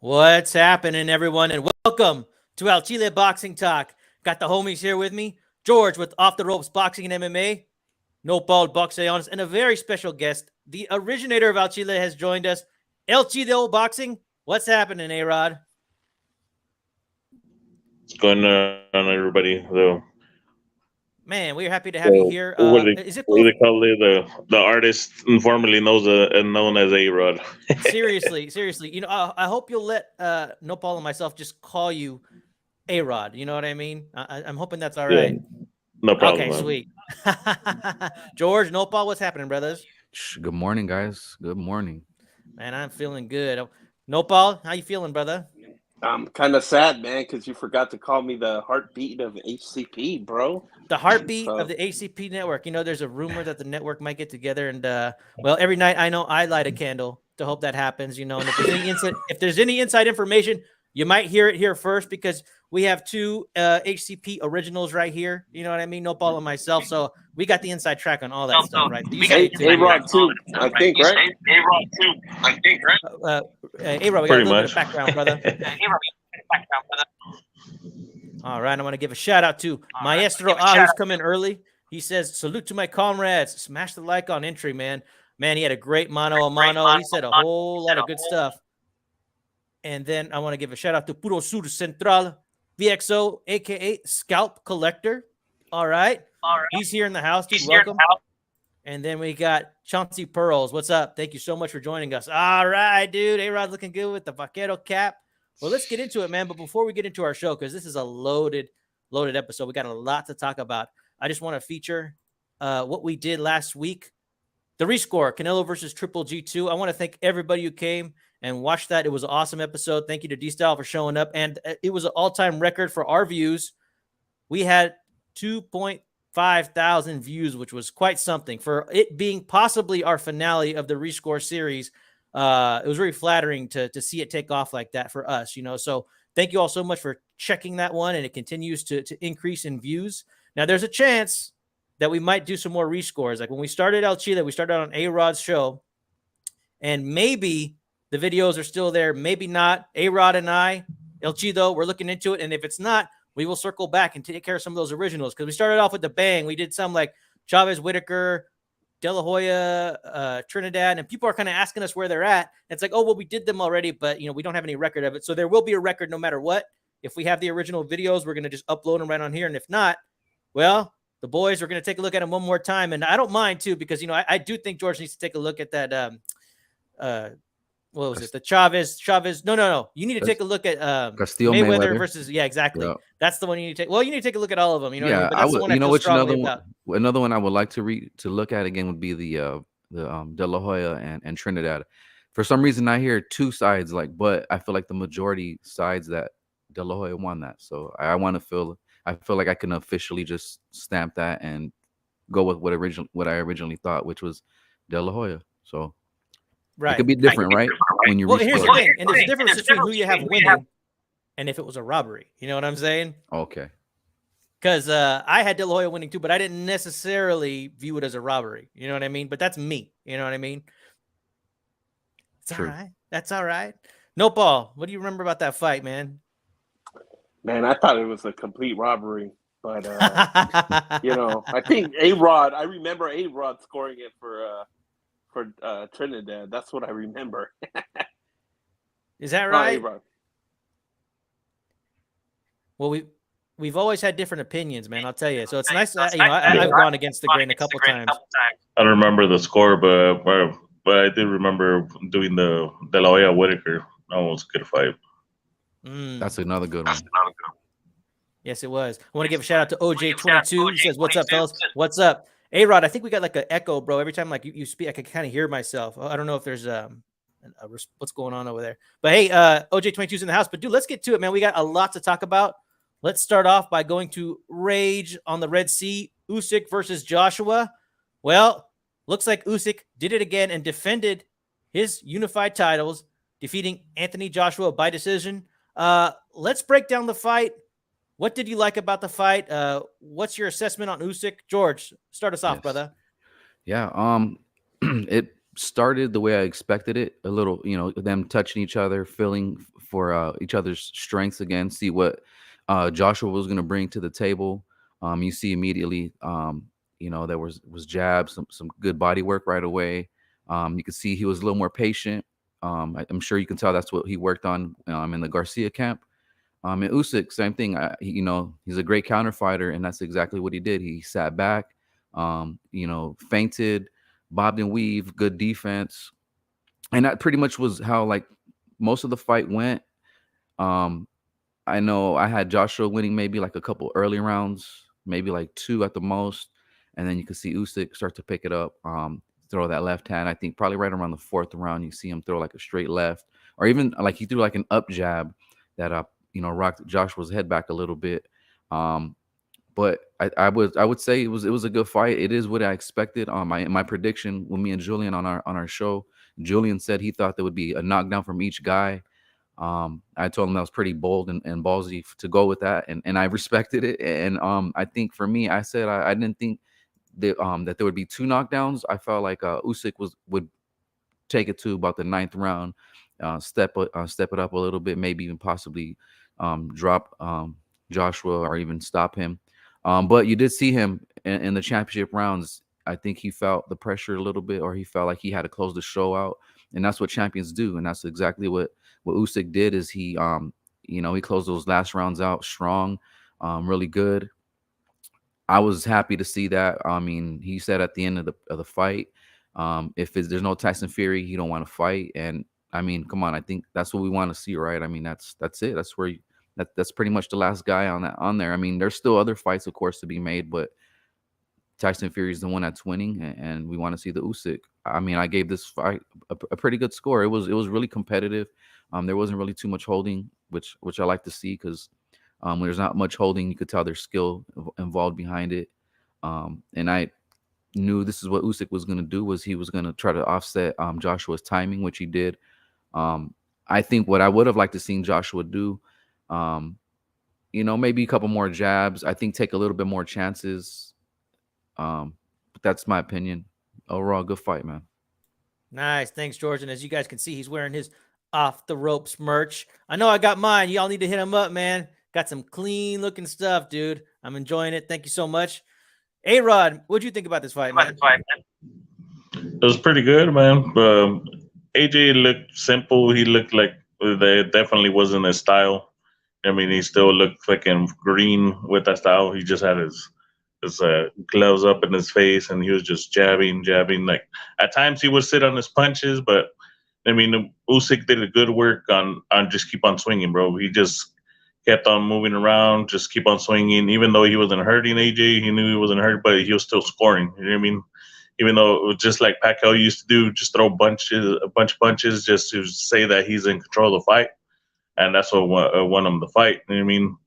What's happening, everyone, and welcome to Al Chile Boxing Talk. Got the homies here with me, George with Off the Ropes Boxing and MMA, No Paul Boxeones, and a very special guest. The originator of Al Chile has joined us, El Chile Boxing. What's happening, A-Rod? What's going on, everybody? Man, we're happy to have you here. Is it What do cool? they call it? The artist informally known as A-Rod. Seriously. I hope you'll let No Paul and myself just call you A-Rod. You know what I mean? I'm hoping that's all Yeah, right. no problem, Okay, man. sweet. George, No Paul, what's happening, brothers? Good morning, guys. Good morning. Man, I'm feeling good. No Paul, how you feeling, brother? I'm kind of sad, man, because you forgot to call me the heartbeat of HCP, bro. The heartbeat of the ACP network. You know, there's a rumor that the network might get together, and well, every night I know I light a candle to hope that happens. You know, and if there's any inside information, you might hear it here first because we have two HCP originals right here. You know what I mean? No Paul and myself, so we got the inside track on all that stuff, right? You say it too. A-Rod too, I think, right? A-Rod too, I think, right? A-Rod, we got a Pretty little bit much. of background, brother. All right, I want to give a shout out to Maestro who's coming early. He says, salute to my comrades. Smash the like on entry, man. Man, he had a great mano a mano. He said a whole lot of good stuff. And then I want to give a shout out to Puro Sur Central VXO, a.k.a. Scalp Collector. All right. He's here in the house, dude. Welcome. And then we got Chauncey Pearls. What's up? Thank you so much for joining us. All right, dude. A-Rod's looking good with the vaquero cap. Well, let's get into it, man. But before we get into our show, because this is a loaded episode, we got a lot to talk about. I just want to feature what we did last week. The rescore, Canelo versus Triple G2. I want to thank everybody who came and watched that. It was an awesome episode. Thank you to D-Style for showing up. And it was an all-time record for our views. We had 2.5 thousand views, which was quite something. For it being possibly our finale of the rescore series, it was very flattering to see it take off like that for us, you know. So thank you all so much for checking that one, and it continues to increase in views. Now, there's a chance that we might do some more rescores. Like when we started El Chile, we started on A-Rod's show, and maybe the videos are still there, maybe not. A-Rod and I, El Chido, we're looking into it, and if it's not, we will circle back and take care of some of those originals, because we started off with the bang. We did some like Chavez Whitaker, De La Hoya, Trinidad, and people are kind of asking us where they're at. It's like, oh, well, we did them already, but, you know, we don't have any record of it. So there will be a record no matter what. If we have the original videos, we're going to just upload them right on here. And if not, well, the boys are going to take a look at them one more time. And I don't mind, too, because, you know, I do think George needs to take a look at that. What was it? The Chavez. No. You need to take a look at Castillo Mayweather versus. Yeah, exactly. Yeah. That's the one you need to take. Well, you need to take a look at all of them. You know, Yeah, what I mean? But that's I the would. one I You know feel which strongly another about. one? Another one I would like to look at again would be the De La Hoya and Trinidad. For some reason, I hear two sides, but I feel like the majority sides that De La Hoya won that. So I want to feel. I feel like I can officially just stamp that and go with what I originally thought, which was De La Hoya. So Right. it could be different, right? When you Well, here's the rescore. thing, and there's a difference between who you have winning and if it was a robbery. You know what I'm saying? Okay. Because I had De La Hoya winning too, but I didn't necessarily view it as a robbery. You know what I mean? But that's me. You know what I mean? It's True. all right. That's all right. No, Paul, what do you remember about that fight, man? Man, I thought it was a complete robbery. But, you know, I think A-Rod, I remember A-Rod scoring it for Trinidad. That's what I remember. Is that Not right? A-Rod. Well, we've always had different opinions, man. I'll tell you. So it's nice. I've gone against the grain a couple times. I don't remember the score, but I did remember doing the De La Hoya Whitaker. That was a good fight. That's another good one. Yes, it was. I want to give a shout out to OJ22. He says, "What's up, fellas? What's up?" A-Rod, I think we got like an echo, bro. Every time like you speak, I can kind of hear myself. I don't know if there's what's going on over there. But hey, OJ22's in the house. But dude, let's get to it, man. We got a lot to talk about. Let's start off by going to Rage on the Red Sea. Usyk versus Joshua. Well, looks like Usyk did it again and defended his unified titles, defeating Anthony Joshua by decision. Let's break down the fight. What did you like about the fight? What's your assessment on Usyk? George, start us off, brother. Yeah. It started the way I expected it. A little, them touching each other, feeling for each other's strengths again. See what Joshua was going to bring to the table. You see immediately, there was jabs, some good body work right away. You could see he was a little more patient. I'm sure you can tell that's what he worked on in the Garcia camp. And Usyk, same thing. He's a great counter fighter, and that's exactly what he did. He sat back, feinted, bobbed and weaved, good defense, and that pretty much was how like most of the fight went. I know I had Joshua winning maybe like a couple early rounds, maybe like 2 at the most, and then you could see Usyk start to pick it up, throw that left hand. I think probably right around the 4th round, you see him throw like a straight left, or even like he threw like an up jab that rocked Joshua's head back a little bit. But I would say it was a good fight. It is what I expected. My prediction with me and Julian on our show, Julian said he thought there would be a knockdown from each guy. I told him that was pretty bold and ballsy to go with that, and I respected it. And I think for me, I said I didn't think that there would be 2 knockdowns. I felt like Usyk would take it to about the 9th round, step it up a little bit, maybe even possibly drop Joshua or even stop him. But you did see him in the championship rounds. I think he felt the pressure a little bit, or he felt like he had to close the show out, and that's what champions do, and that's exactly what Usyk did. Is he he closed those last rounds out strong, really good. I was happy to see that. I mean, he said at the end of the fight, if there's no Tyson Fury, he don't want to fight. And I mean, come on, I think that's what we want to see, right? I mean, that's it. That's where that's pretty much the last guy on there. I mean, there's still other fights, of course, to be made, but Tyson Fury is the one that's winning, and we want to see the Usyk. I mean, I gave this fight a pretty good score. It was really competitive. There wasn't really too much holding, which I like to see, because when there's not much holding, you could tell there's skill involved behind it. And I knew this is what Usyk was going to do, was he was going to try to offset Joshua's timing, which he did. I think what I would have liked to seen Joshua do, maybe a couple more jabs. I think take a little bit more chances. But that's my opinion. Overall, good fight, man. Nice. Thanks, George. And as you guys can see, he's wearing his Off the Ropes merch. I know I got mine. Y'all need to hit him up, man. Got some clean looking stuff, dude. I'm enjoying it. Thank you so much. A-Rod, what'd you think about this fight, man? It was pretty good, man. AJ looked simple. He looked like there definitely wasn't his style. I mean, he still looked fucking green with that style. He just had his gloves up in his face, and he was just jabbing. Like at times he would sit on his punches, but I mean, Usyk did a good work on just keep on swinging, bro. He just kept on moving around, just keep on swinging. Even though he wasn't hurting AJ, he knew he wasn't hurt, but he was still scoring. You know what I mean? Even though it was just like Pacquiao used to do, just throw a bunch of punches just to say that he's in control of the fight, and that's what won him the fight. You know what I mean?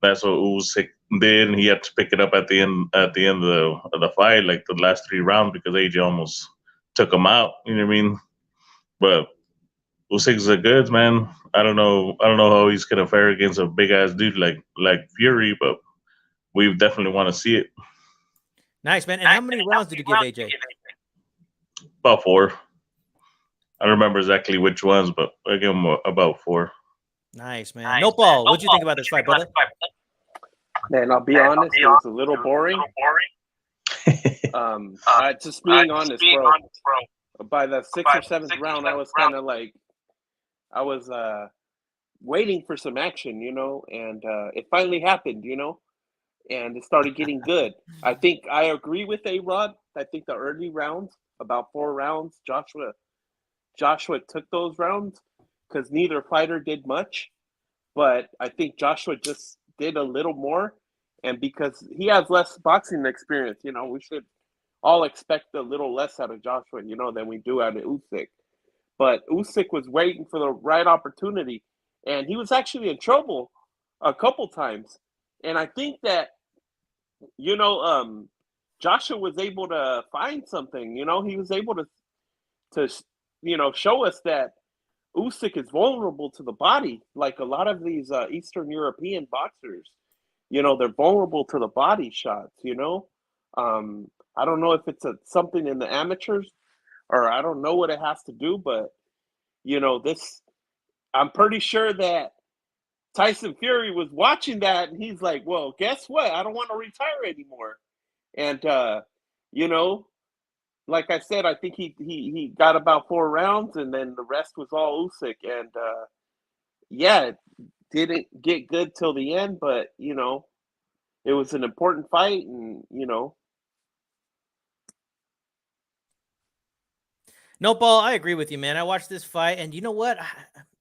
That's what Usyk did, and he had to pick it up at the end of the fight, like the last 3 rounds, because AJ almost took him out. You know what I mean? But Usyk's a goods, man. I don't know how he's gonna fare against a big ass dude like Fury, but we definitely want to see it. Nice, man. And how many rounds did you give AJ? About 4. I don't remember exactly which ones, but I give him about 4. Nice, man. No ball. What'd you think about this fight, brother? Man, I'll be honest, it was a little boring. Just being honest, bro. By the 6th or 7th round, I was kind of like, I was waiting for some action, and it finally happened, and it started getting good. I think I agree with A-Rod. I think the early rounds, about 4 rounds, Joshua took those rounds because neither fighter did much, but I think Joshua just did a little more, and because he has less boxing experience, we should all expect a little less out of Joshua, than we do out of Usyk. But Usyk was waiting for the right opportunity, and he was actually in trouble a couple times. And I think that, Joshua was able to find something. He was able to show us that Usyk is vulnerable to the body, like a lot of these Eastern European boxers. They're vulnerable to the body shots. I don't know if it's something in the amateurs, or I don't know what it has to do, but I'm pretty sure that Tyson Fury was watching that, and he's like, "Well, guess what? I don't want to retire anymore." And you know, like I said, I think he got about 4 rounds, and then the rest was all Usyk. And yeah, it didn't get good till the end, but it was an important fight, and No, Paul, I agree with you, man. I watched this fight, and you know what?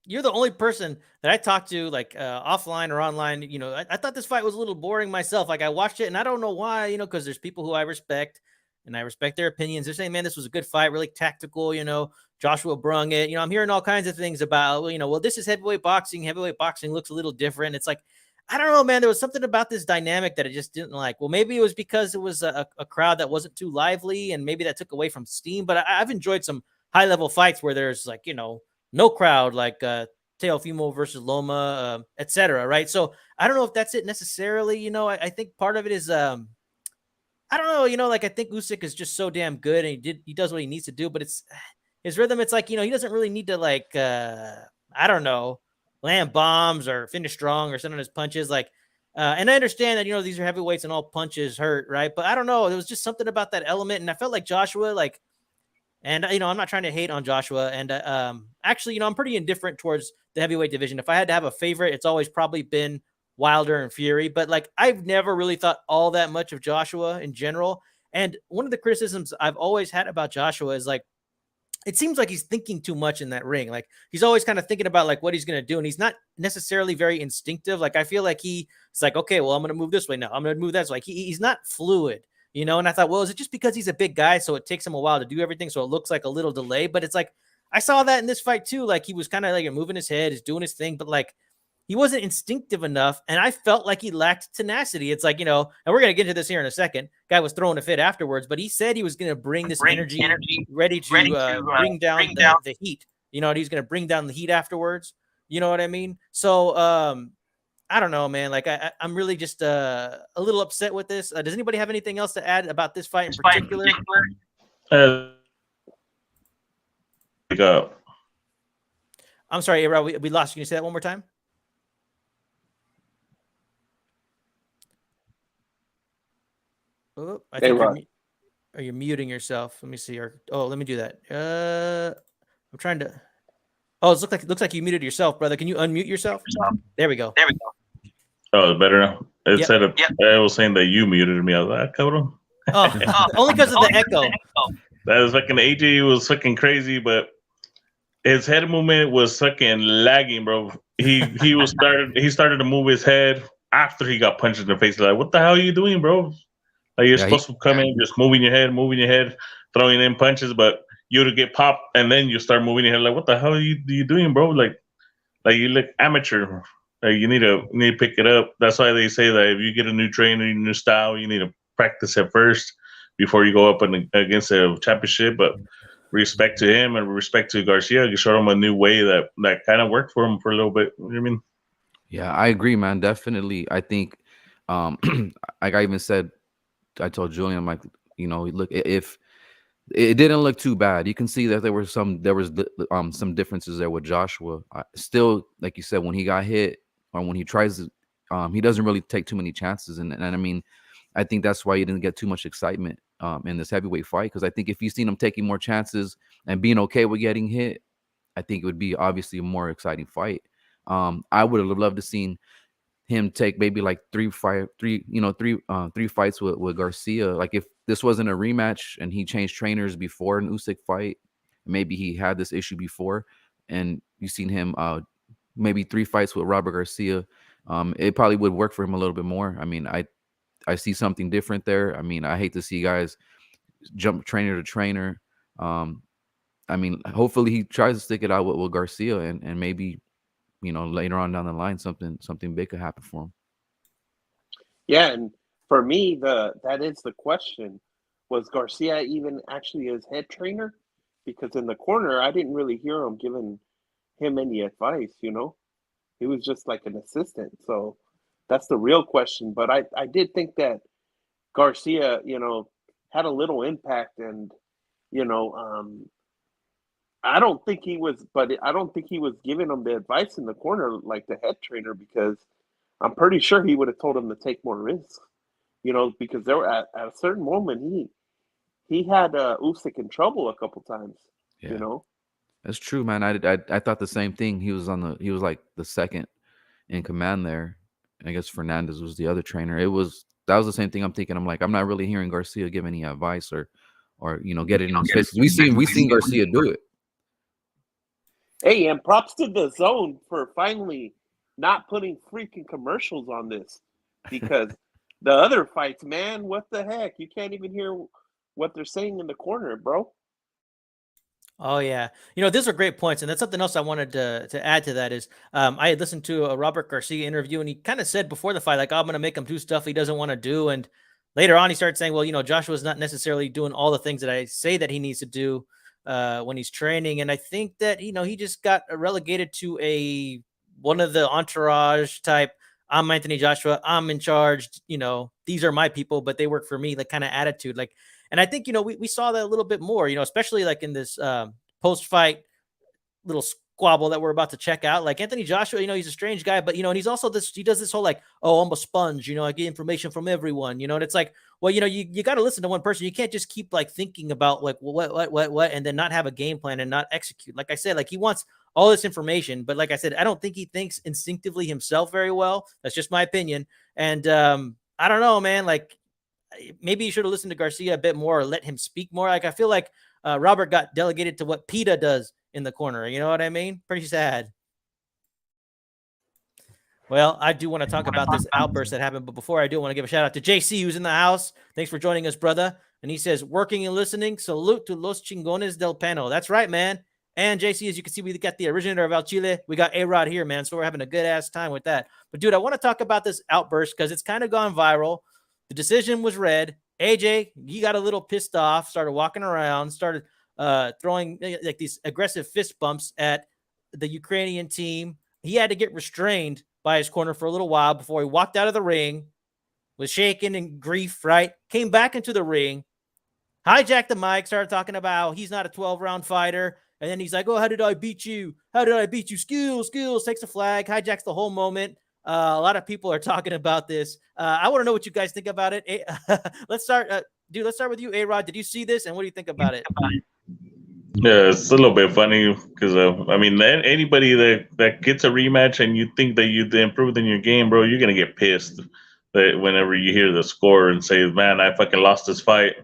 You're the only person that I talked to, like offline or online. I thought this fight was a little boring myself. Like I watched it, and I don't know why. Because there's people who I respect, and I respect their opinions. They're saying, "Man, this was a good fight, really tactical." Joshua brung it. I'm hearing all kinds of things about, well, this is heavyweight boxing. Heavyweight boxing looks a little different. It's like, I don't know, man. There was something about this dynamic that I just didn't like. Well, maybe it was because it was a crowd that wasn't too lively, and maybe that took away from steam. But I've enjoyed some high level fights where there's like, no crowd, like Teofimo versus Loma, etc. Right. So I don't know if that's it necessarily. I think part of it is, I don't know, like I think Usyk is just so damn good, and he does what he needs to do, but it's his rhythm. It's like, he doesn't really need to like, I don't know, land bombs or finish strong or send on his punches. Like, and I understand that, these are heavyweights and all punches hurt. Right. But I don't know. There was just something about that element. And I felt like Joshua, like, and, I'm not trying to hate on Joshua. And actually, I'm pretty indifferent towards the heavyweight division. If I had to have a favorite, it's always probably been Wilder and Fury. But like, I've never really thought all that much of Joshua in general. And one of the criticisms I've always had about Joshua is like, it seems like he's thinking too much in that ring. Like he's always kind of thinking about like what he's going to do. And he's not necessarily very instinctive. Like I feel like he's like, okay, well, I'm going to move this way now. I'm going to move that. So like he's not fluid. And I thought, well, is it just because he's a big guy, so it takes him a while to do everything, so it looks like a little delay? But it's like, I saw that in this fight too. Like he was kind of like moving his head, he's doing his thing, but like he wasn't instinctive enough, and I felt like he lacked tenacity. It's like, and we're gonna get into this here in a second. Guy was throwing a fit afterwards, but he said he was gonna bring this energy ready to bring down the heat. And he's gonna bring down the heat afterwards. You know what I mean? So I don't know, man. Like I'm really just a little upset with this. Does anybody have anything else to add about this fight in particular? I'm sorry, A-Rod, we lost you. Can you say that one more time? Oh, I think you're muting yourself. Let me see. Let me do that. I'm trying to. Oh, it looks like you muted yourself, brother. Can you unmute yourself? There we go. Oh, it's better now. It said I was saying that you muted me. I was like, cabrón. Oh, only because of the echo. That was fucking AJ was fucking crazy, but his head movement was fucking lagging, bro. He started to move his head after he got punched in the face. Like, what the hell are you doing, bro? Like you're supposed to come in just moving your head, throwing in punches, but you to get popped and then you start moving your head. Like, what the hell are you doing, bro? Like you look amateur. Like you need to pick it up. That's why they say that if you get a new trainer, a new style, you need to practice it first before you go up against a championship. But respect to him and respect to Garcia, you showed him a new way that kind of worked for him for a little bit. You know what I mean? Yeah, I agree, man. Definitely. I think, like I even said, I told Julian, I'm like, look, if it didn't look too bad, you can see that there was some differences there with Joshua. Still, like you said, when he got hit or when he tries to, he doesn't really take too many chances. And I mean, I think that's why you didn't get too much excitement in this heavyweight fight. Because I think if you seen him taking more chances and being okay with getting hit, I think it would be obviously a more exciting fight. I would have loved to seen him take maybe like three fights with Garcia. Like if this wasn't a rematch and he changed trainers before an Usyk fight, maybe he had this issue before, and you've seen him maybe 3 fights with Robert Garcia, it probably would work for him a little bit more. I mean, I see something different there. I mean, I hate to see guys jump trainer to trainer. I mean, hopefully he tries to stick it out with Garcia and maybe, later on down the line, something big could happen for him. Yeah, and for me, that is the question. Was Garcia even actually his head trainer? Because in the corner, I didn't really hear him giving him any advice, He was just like an assistant. So that's the real question. But I did think that Garcia, had a little impact and, I don't think he was, but I don't think he was giving him the advice in the corner like the head trainer, because I'm pretty sure he would have told him to take more risks. Because there were at a certain moment he had Usyk in trouble a couple times. Yeah. You know, That's true, man. I thought the same thing. He was like the second in command there. I guess Fernandez was the other trainer. That was the same thing I'm thinking. I'm like, I'm not really hearing Garcia give any advice or get it in his face. We seen Garcia do it. hey, and props to the Zone for finally not putting freaking commercials on this, because the other fights, man, what the heck? You can't even hear what they're saying in the corner, bro. Oh yeah, these are great points, and that's something else I wanted to add to that is I had listened to a Robert Garcia interview, and he kind of said before the fight, like, oh, I'm going to make him do stuff he doesn't want to do, and later on he started saying, well, Joshua's not necessarily doing all the things that I say that he needs to do when he's training, and I think that he just got relegated to one of the entourage type. I'm Anthony Joshua. I'm in charge. These are my people, but they work for me. Like kind of attitude, like. And I think, we saw that a little bit more, especially like in this post-fight little squabble that we're about to check out. Like Anthony Joshua, he's a strange guy, but, and he's also he does this whole like, oh, I'm a sponge, I get information from everyone, and it's like, well, you got to listen to one person. You can't just keep like thinking about like, what, and then not have a game plan and not execute. Like I said, like he wants all this information, but like I said, I don't think he thinks instinctively himself very well. That's just my opinion. And I don't know, man, like, maybe you should have listened to Garcia a bit more or let him speak more. Like, I feel like Robert got delegated to what PETA does in the corner. You know what I mean? Pretty sad. Well, I do want to talk about this outburst that happened, but before I do, I want to give a shout out to JC, who's in the house. Thanks for joining us, brother. And he says, working and listening, salute to los chingones del Pano. That's right, man. And JC, as you can see, we got the originator of El Chile. We got A-Rod here, man. So we're having a good ass time with that. But dude, I want to talk about this outburst because it's kind of gone viral. The decision was read. AJ, he got a little pissed off, started walking around, started throwing like these aggressive fist bumps at the Ukrainian team. He had to get restrained by his corner for a little while before he walked out of the ring, was shaken in grief, right? Came back into the ring, hijacked the mic, started talking about how he's not a 12-round fighter. And then he's like, oh, how did I beat you? How did I beat you? Skills, takes a flag, hijacks the whole moment. A lot of people are talking about this. I want to know what you guys think about it. Let's start with you, A-Rod. Did you see this, and what do you think about it? Yeah, it's a little bit funny because anybody that gets a rematch and you think that you improved in your game, bro, you're gonna get pissed that whenever you hear the score and say, "Man, I fucking lost this fight."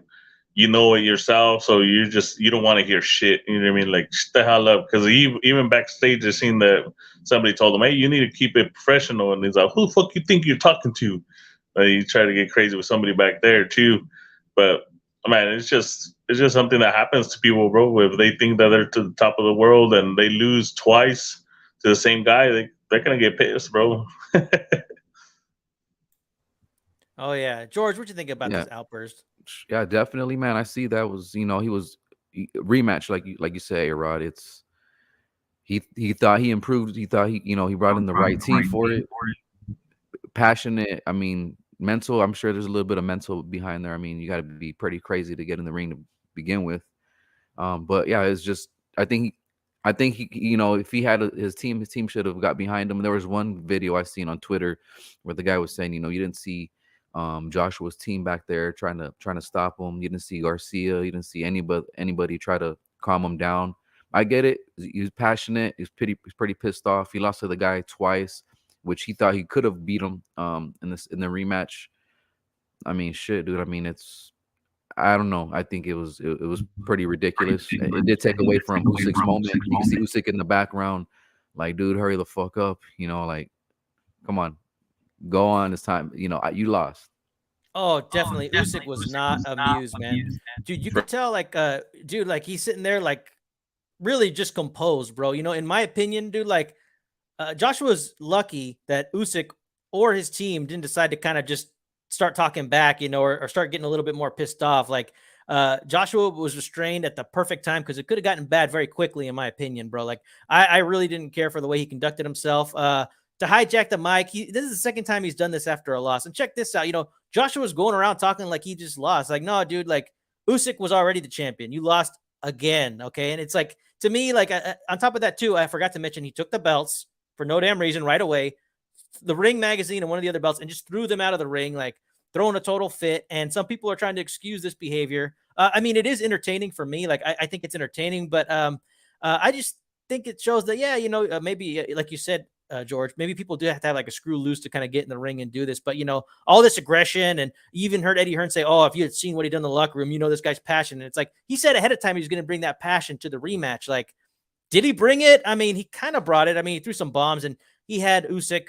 You know it yourself, so you don't want to hear shit. You know what I mean? Like, shut the hell up. Because even backstage, I seen that somebody told him, "Hey, you need to keep it professional." And he's like, "Who the fuck you think you're talking to?" You try to get crazy with somebody back there too. But man, it's just something that happens to people, bro. If they think that they're to the top of the world and they lose twice to the same guy, they're gonna get pissed, bro. Oh yeah, George, what you think about this outburst? Yeah, definitely, man. I see that was, he was rematch, like you say, Rod. It's he thought he improved. He thought he brought in the right team for it. Passionate. I mean, mental. I'm sure there's a little bit of mental behind there. I mean, you got to be pretty crazy to get in the ring to begin with. But yeah, it's just I think he if he had his team should have got behind him. There was one video I seen on Twitter where the guy was saying, you didn't see Joshua's team back there trying to stop him. You didn't see Garcia. You didn't see anybody try to calm him down. I get it. He's passionate. He's pretty pissed off. He lost to the guy twice, which he thought he could have beat him in the rematch. I mean, shit, dude. I mean, I don't know. I think it was pretty ridiculous. It did take away from Usyk's moment. You can see Usyk in the background, like, dude, hurry the fuck up. Like, come on. Go on, it's time. You lost. Oh, definitely. Usyk was not amused, man. Dude, you could tell, like, dude, like, he's sitting there, like, really just composed, bro. In my opinion, dude, like, Joshua's lucky that Usyk or his team didn't decide to kind of just start talking back, or start getting a little bit more pissed off. Like, Joshua was restrained at the perfect time because it could have gotten bad very quickly, in my opinion, bro. Like, I really didn't care for the way he conducted himself. To hijack the mic. This is the second time he's done this after a loss. And check this out. Joshua's going around talking like he just lost. Like, no, dude, like, Usyk was already the champion. You lost again. Okay. And it's like, to me, like on top of that too, I forgot to mention, he took the belts for no damn reason right away, the Ring magazine and one of the other belts, and just threw them out of the ring, like throwing a total fit. And some people are trying to excuse this behavior. I mean, it is entertaining for me. Like, I think it's entertaining, but I just think it shows that, yeah, maybe like you said, George, maybe people do have to have like a screw loose to kind of get in the ring and do this. But, all this aggression, and you even heard Eddie Hearn say, oh, if you had seen what he done in the locker room, this guy's passion. And it's like, he said ahead of time he was going to bring that passion to the rematch. Like, did he bring it? I mean, he kind of brought it. I mean, he threw some bombs, and he had Usyk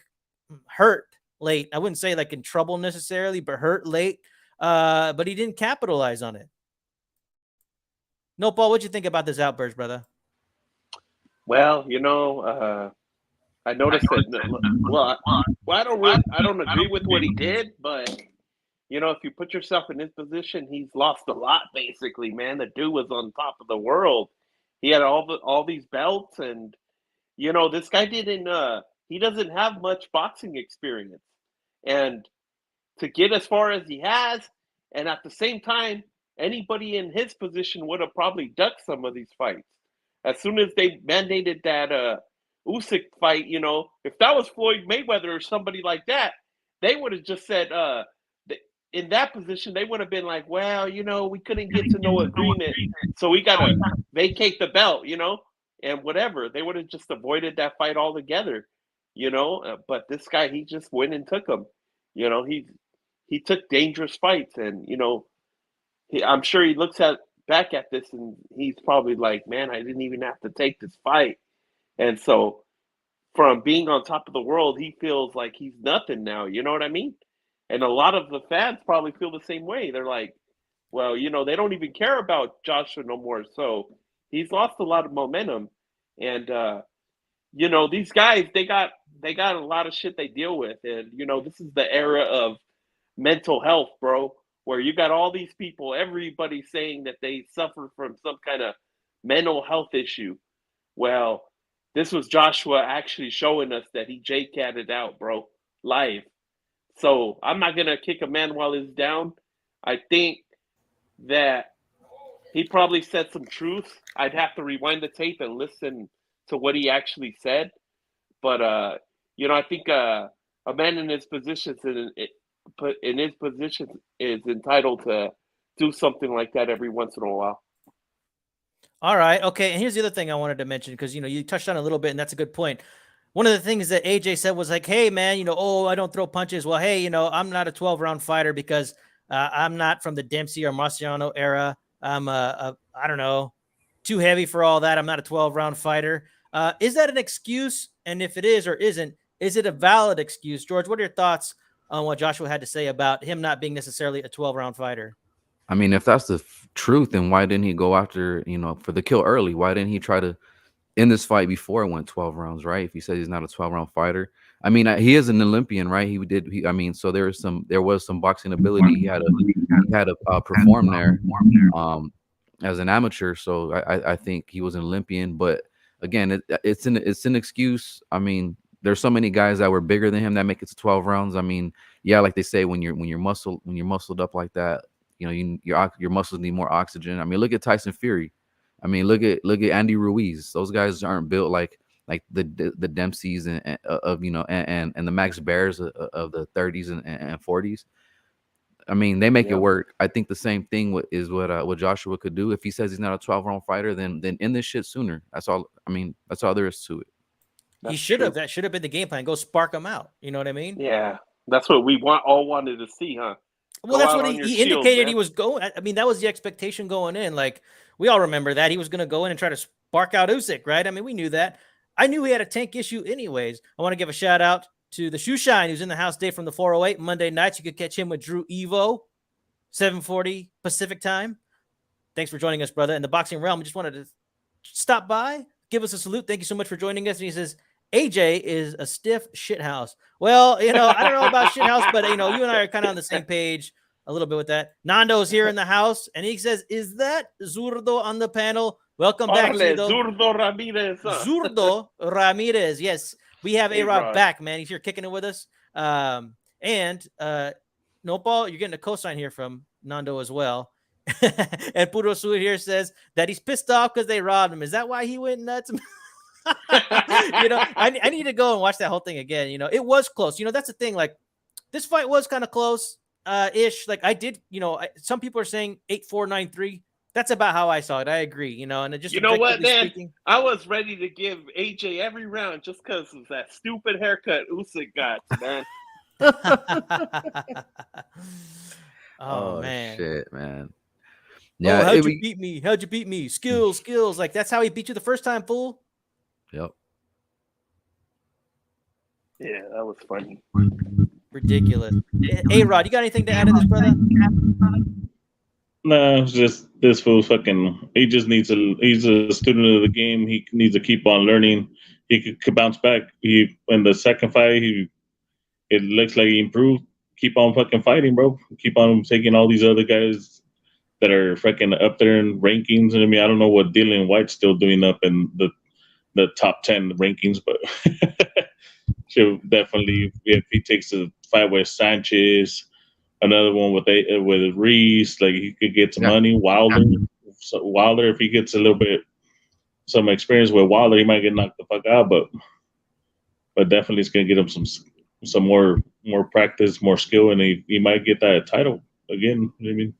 hurt late. I wouldn't say like in trouble necessarily, but hurt late. But he didn't capitalize on it. No, Paul, what'd you think about this outburst, brother? Well, I noticed that. Well, I don't agree with what he did, but if you put yourself in his position, he's lost a lot. Basically, man, the dude was on top of the world. He had all these belts, and this guy didn't. He doesn't have much boxing experience, and to get as far as he has, and at the same time, anybody in his position would have probably ducked some of these fights. As soon as they mandated that Usyk fight, if that was Floyd Mayweather or somebody like that, they would have just said, in that position, they would have been like, well, we couldn't get to no agreement, so we got to vacate the belt, and whatever. They would have just avoided that fight altogether, But this guy, he just went and took him. He took dangerous fights, and, I'm sure he looks back at this, and he's probably like, man, I didn't even have to take this fight. And so from being on top of the world, he feels like he's nothing now. You know what I mean? And a lot of the fans probably feel the same way. They're like, well, they don't even care about Joshua no more. So he's lost a lot of momentum. And, these guys, they got a lot of shit they deal with. And, this is the era of mental health, bro, where you got all these people, everybody saying that they suffer from some kind of mental health issue. Well, this was Joshua actually showing us that he J-catted out, bro, live. So I'm not going to kick a man while he's down. I think that he probably said some truth. I'd have to rewind the tape and listen to what he actually said. But, I think a man in his position is entitled to do something like that every once in a while. All right. Okay. And here's the other thing I wanted to mention, because, you touched on a little bit, and that's a good point. One of the things that AJ said was like, hey, man, I don't throw punches. Well, hey, I'm not a 12-round fighter because I'm not from the Dempsey or Marciano era. I'm, I don't know, too heavy for all that. I'm not a 12-round fighter. Is that an excuse? And if it is or isn't, is it a valid excuse? George, what are your thoughts on what Joshua had to say about him not being necessarily a 12-round fighter? I mean, if that's the truth, then why didn't he go after, for the kill early? Why didn't he try to end this fight before it went 12 rounds, right? If he says he's not a 12-round fighder. I mean, he is an Olympian, right? So there was some boxing ability. He had to perform there as an amateur. So I think he was an Olympian. But again, it's an excuse. I mean, there's so many guys that were bigger than him that make it to 12 rounds. I mean, yeah, like they say, when you're muscled up like that, your muscles need more oxygen. I mean, look at Tyson Fury. I mean, look at Andy Ruiz. Those guys aren't built like the Dempseys and the Max Baers of the 30s and 40s. I mean, they make it work. I think the same thing is what Joshua could do. If he says he's not a 12-round fighter, then end this shit sooner. That's all. I mean, that's all there is to it. He should have. That should have been the game plan. Go spark him out. You know what I mean? Yeah, that's what we all wanted to see, huh? Well, that's what he indicated, man. He was going. I mean, that was the expectation going in. Like, we all remember that he was going to go in and try to spark out Usyk, right? I mean, we knew that. I knew he had a tank issue anyways. I want to give a shout out to the Shoe Shine, who's in the house today from the 408 Monday nights. You could catch him with Drew Evo, 7:40 Pacific time. Thanks for joining us, brother. In the boxing realm, just wanted to stop by, give us a salute. Thank you so much for joining us. And he says, AJ is a stiff shithouse. Well, I don't know about shithouse, but, you and I are kind of on the same page a little bit with that. Nando's here in the house, and he says, is that Zurdo on the panel? Welcome back, Zurdo Ramirez. Zurdo Ramirez. Yes, we have A-Rod back, man. He's here kicking it with us. And Nopal, you're getting a cosign here from Nando as well. And Puro Sud here says that he's pissed off because they robbed him. Is that why he went nuts? I need to go and watch that whole thing again. It was close. That's the thing. Like, this fight was kind of close ish. Like, I did, some people are saying 8-4, 9-3. That's about how I saw it. I agree, and it just, you know what, man? Speaking, I was ready to give AJ every round just because of that stupid haircut Usyk got, man. Oh man, shit, man. Yeah, how'd you beat me? How'd you beat me? Skills. Like, that's how he beat you the first time, fool. Yep. Yeah, that was funny. Ridiculous. Hey, Rod, you got anything to add to this, brother? No, it's just this fool's fucking. He just needs he's a student of the game. He needs to keep on learning. He could bounce back. In the second fight, it looks like he improved. Keep on fucking fighting, bro. Keep on taking all these other guys that are fucking up there in rankings. And I mean, I don't know what Dylan White's still doing up in the top 10 rankings, but she'll definitely, if he takes a fight with Sanchez, another one with Reese, like, he could get some money. Wilder, if he gets a little bit some experience with Wilder, he might get knocked the fuck out, but definitely it's gonna get him some more practice, more skill, and he might get that title again. You know what I mean?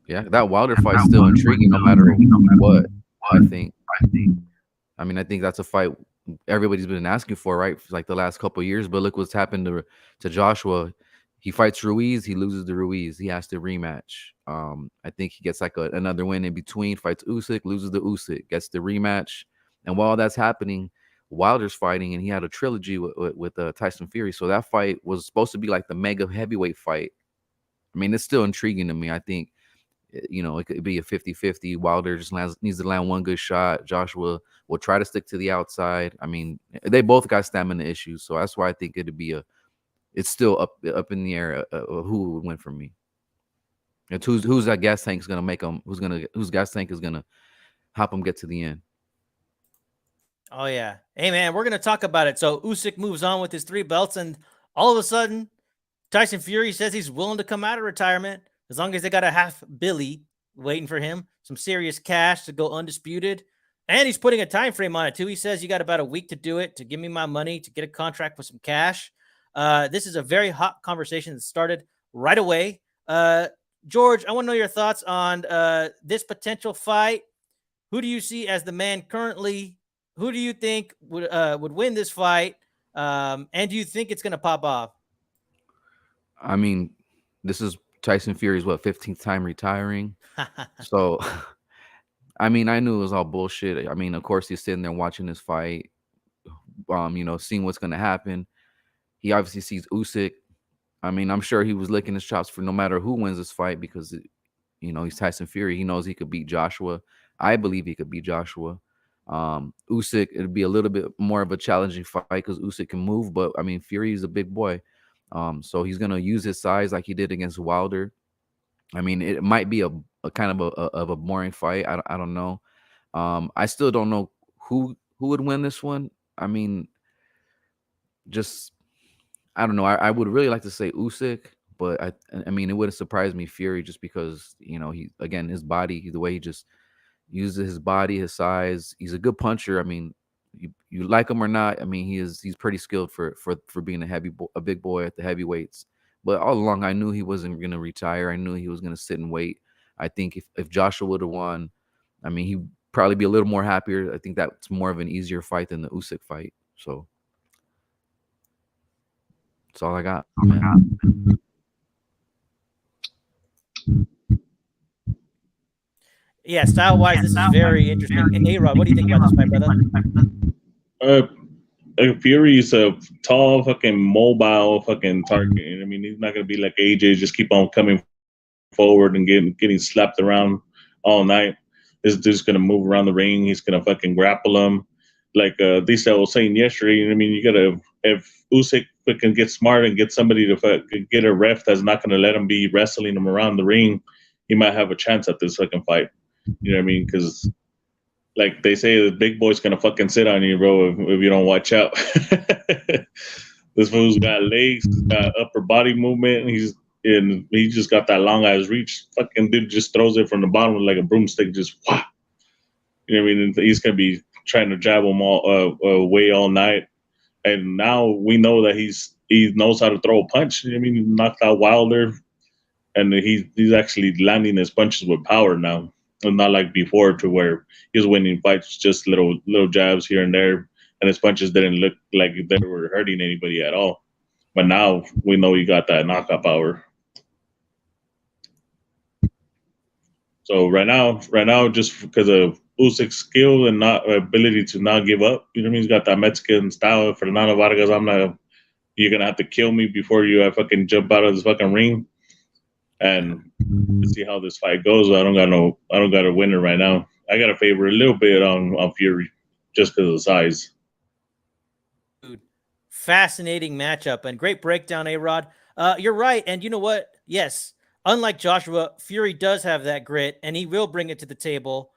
Yeah, that Wilder fight's still intriguing no matter what. I think that's a fight everybody's been asking for, right? For like the last couple of years. But look what's happened to Joshua. He fights Ruiz, he loses to Ruiz. He has to rematch. I think he gets like another win in between. Fights Usyk, loses to Usyk, gets the rematch. And while that's happening, Wilder's fighting, and he had a trilogy with Tyson Fury. So that fight was supposed to be like the mega heavyweight fight. I mean, it's still intriguing to me. I think, it could be a 50-50. Wilder just needs to land one good shot. Joshua will try to stick to the outside. I mean, they both got stamina issues, so that's why I think it'd be it's still up in the air who would win for me. And who's that gas tank's gonna make them? Whose gas tank is gonna help them get to the end? Oh yeah, hey man, we're gonna talk about it. So Usyk moves on with his 3 belts, and all of a sudden, Tyson Fury says he's willing to come out of retirement as long as they got a half billy waiting for him, some serious cash to go undisputed, and he's putting a time frame on it too. He says you got about a week to do it, to give me my money, to get a contract with some cash. This is a very hot conversation that started right away. George, I want to know your thoughts on this potential fight. Who do you see as the man currently? Who do you think would win this fight? And do you think it's going to pop off? I mean, this is Tyson Fury's 15th time retiring. So, I mean, I knew it was all bullshit. I mean, of course, he's sitting there watching this fight, seeing what's going to happen. He obviously sees Usyk. I mean, I'm sure he was licking his chops for no matter who wins this fight because, he's Tyson Fury. He knows he could beat Joshua. I believe he could beat Joshua. Usyk, it'd be a little bit more of a challenging fight because Usyk can move, but I mean, Fury is a big boy. So he's going to use his size like he did against Wilder. I mean, it might be a kind of a boring fight. I don't know. I still don't know who would win this one. I mean, I don't know. I would really like to say Usyk, but I mean, it wouldn't surprise me Fury just because, he, again, his body, the way he just uses his body, his size. He's a good puncher. I mean, you like him or not, I mean, he's pretty skilled for being a big boy at the heavyweights. But all along, I knew he wasn't going to retire. I knew he was going to sit and wait. I think if Joshua would have won, I mean, he'd probably be a little more happier. I think that's more of an easier fight than the Usyk fight. So that's all I got, man. Yeah, style-wise, this is very interesting. And A-Rod, what do you think about this fight, brother? Fury's a tall, fucking mobile, fucking target. I mean, he's not gonna be like AJ, just keep on coming forward and getting slapped around all night. This dude's gonna move around the ring. He's gonna fucking grapple him, like Lisa was saying yesterday. I mean, you gotta, if Usyk can get smart and get somebody to get a ref that's not gonna let him be wrestling him around the ring, he might have a chance at this fucking fight. You know what I mean? Because, like they say, the big boy's gonna fucking sit on you, bro, if you don't watch out. This fool's got legs, he's got upper body movement. and he just got that long ass reach. Fucking dude just throws it from the bottom like a broomstick, just wah. You know what I mean? He's gonna be trying to jab him all away all night, and now we know that he knows how to throw a punch. You know what I mean? He knocked out Wilder, and he's actually landing his punches with power now, and not like before to where he was winning fights just little jabs here and there, and his punches didn't look like they were hurting anybody at all. But now we know he got that knockout power. So right now, just because of Usyk's skill and not ability to not give up, you know what I mean? He's got that Mexican style. Fernando Vargas, you're gonna have to kill me before you fucking jump out of this fucking ring. And to see how this fight goes, I don't got a winner right now. I got a favor a little bit on Fury, just because of the size. Dude, fascinating matchup and great breakdown, A-Rod. You're right, and you know what? Yes, unlike Joshua, Fury does have that grit, and he will bring it to the table.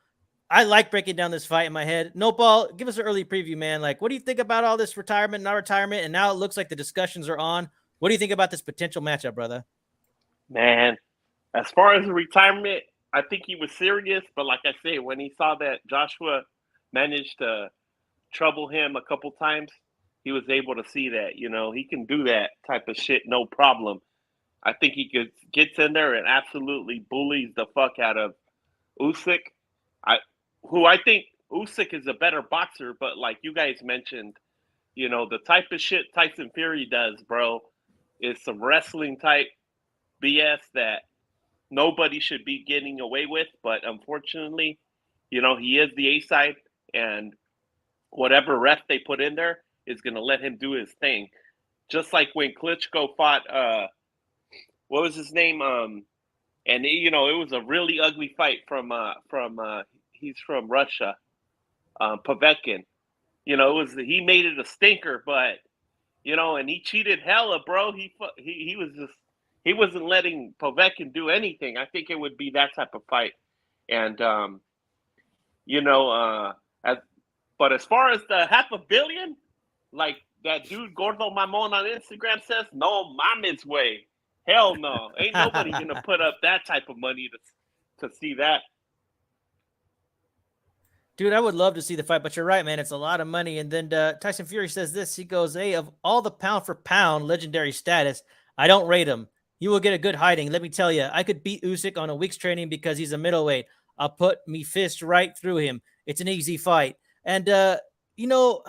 I like breaking down this fight in my head. No Ball, give us an early preview, man. Like, what do you think about all this retirement, not retirement? And now it looks like the discussions are on. What do you think about this potential matchup, brother? Man, as far as the retirement, I think he was serious. But like I say, when he saw that Joshua managed to trouble him a couple times, he was able to see that, he can do that type of shit, no problem. I think he gets in there and absolutely bullies the fuck out of Usyk. I think Usyk is a better boxer, but like you guys mentioned, the type of shit Tyson Fury does, bro, is some wrestling type BS that nobody should be getting away with. But unfortunately, he is the A side, and whatever ref they put in there is going to let him do his thing. Just like when Klitschko fought, what was his name? And it was a really ugly fight from he's from Russia, Povetkin. He made it a stinker, but and he cheated hella, bro. He wasn't letting Povetkin do anything. I think it would be that type of fight, and but as far as the $500 million, like that dude Gordo Mamon on Instagram says, no mames way. Hell no. Ain't nobody going to put up that type of money to see that. Dude, I would love to see the fight, but you're right, man. It's a lot of money. And then Tyson Fury says this. He goes, hey, of all the pound-for-pound legendary status, I don't rate him. He will get a good hiding. Let me tell you, I could beat Usyk on a week's training because he's a middleweight. I'll put me fist right through him. It's an easy fight. And, and the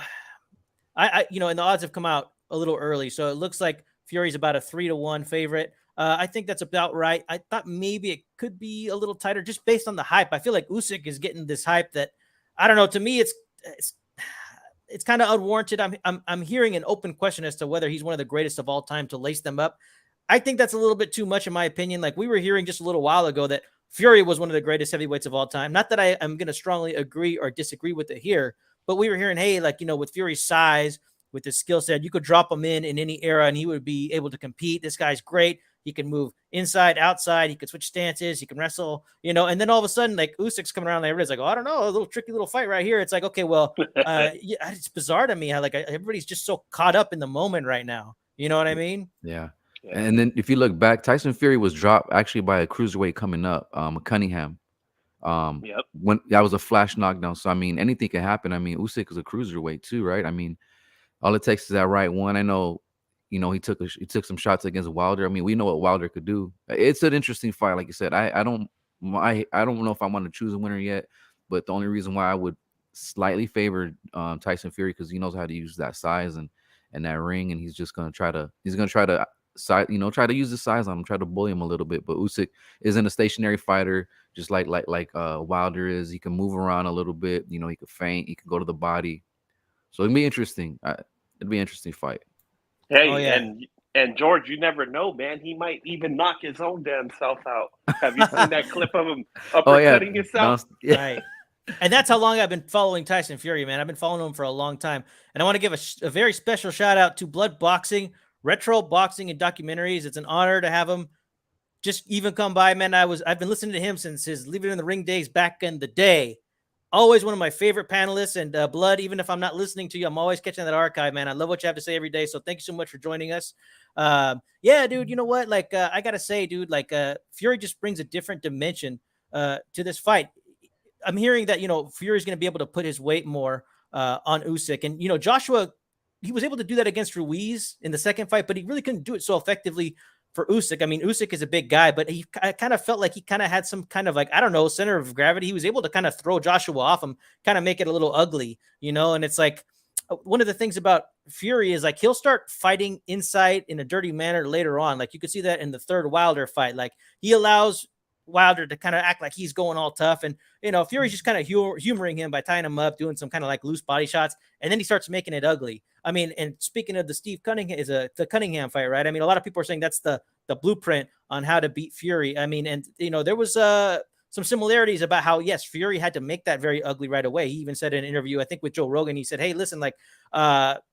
odds have come out a little early. So it looks like Fury's about a 3-1 favorite. I think that's about right. I thought maybe it could be a little tighter just based on the hype. I feel like Usyk is getting this hype that, I don't know. To me, it's kind of unwarranted. I'm hearing an open question as to whether he's one of the greatest of all time to lace them up. I think that's a little bit too much in my opinion. Like we were hearing just a little while ago that Fury was one of the greatest heavyweights of all time. Not that I am going to strongly agree or disagree with it here, but we were hearing, hey, like, with Fury's size, with his skill set, you could drop him in any era and he would be able to compete. This guy's great. He can move inside, outside. He can switch stances. He can wrestle, and then all of a sudden, like Usyk's coming around, everybody's like, oh, I don't know, a little tricky little fight right here. It's like, okay, well, it's bizarre to me how like everybody's just so caught up in the moment right now. You know what I mean? Yeah. And then if you look back, Tyson Fury was dropped actually by a cruiserweight coming up, Cunningham. When that was a flash knockdown. So I mean, anything can happen. I mean, Usyk is a cruiserweight too, right? I mean, all it takes is that right one. I know, he took some shots against Wilder. I mean, we know what Wilder could do. It's an interesting fight, like you said. I don't know if I want to choose a winner yet, but the only reason why I would slightly favor Tyson Fury because he knows how to use that size and that ring, and he's gonna try to try to use the size on him, try to bully him a little bit. But Usyk isn't a stationary fighter, just like Wilder is. He can move around a little bit. He can feint. He can go to the body. So it'd be interesting. It'd be an interesting fight. Hey, and George, you never know, man. He might even knock his own damn self out. Have you seen that clip of him uppercutting himself? Right. And that's how long I've been following Tyson Fury, man. I've been following him for a long time. And I want to give a very special shout out to Blood Boxing, Retro Boxing and Documentaries. It's an honor to have him just even come by, man. I've been listening to him since his Leave It in the Ring days back in the day. Always one of my favorite panelists. And Blood, even if I'm not listening to you, I'm always catching that archive, man. I love what you have to say every day. So thank you so much for joining us. Yeah, dude, you know what? Like, I got to say, dude, like Fury just brings a different dimension to this fight. I'm hearing that, Fury's going to be able to put his weight more on Usyk. And, Joshua, he was able to do that against Ruiz in the second fight, but he really couldn't do it so effectively for Usyk. I mean, Usyk is a big guy, but I kind of felt like he kind of had some kind of like, I don't know, center of gravity. He was able to kind of throw Joshua off him, kind of make it a little ugly, and it's like one of the things about Fury is like he'll start fighting inside in a dirty manner later on. Like you could see that in the third Wilder fight. Like he allows Wilder to kind of act like he's going all tough, and Fury's just kind of humoring him by tying him up, doing some kind of like loose body shots, and then he starts making it ugly. I mean, and speaking of the the Cunningham fight, right? I mean, a lot of people are saying that's the blueprint on how to beat Fury. I mean, and there was some similarities about how, yes, Fury had to make that very ugly right away. He even said in an interview, I think with Joe Rogan, he said, hey, listen, like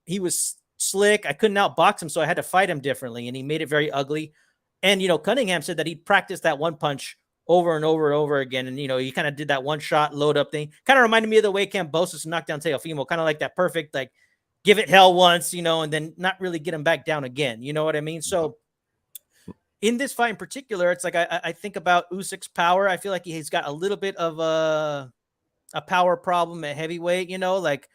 he was slick. I couldn't outbox him, so I had to fight him differently, and he made it very ugly. And, Cunningham said that he practiced that one punch over and over and over again. And, he kind of did that one shot load up thing. Kind of reminded me of the way Kambosos knocked down Teofimo, kind of like that perfect, like give it hell once, and then not really get him back down again. You know what I mean? So in this fight in particular, it's like, I think about Usyk's power. I feel like he's got a little bit of a power problem at heavyweight, like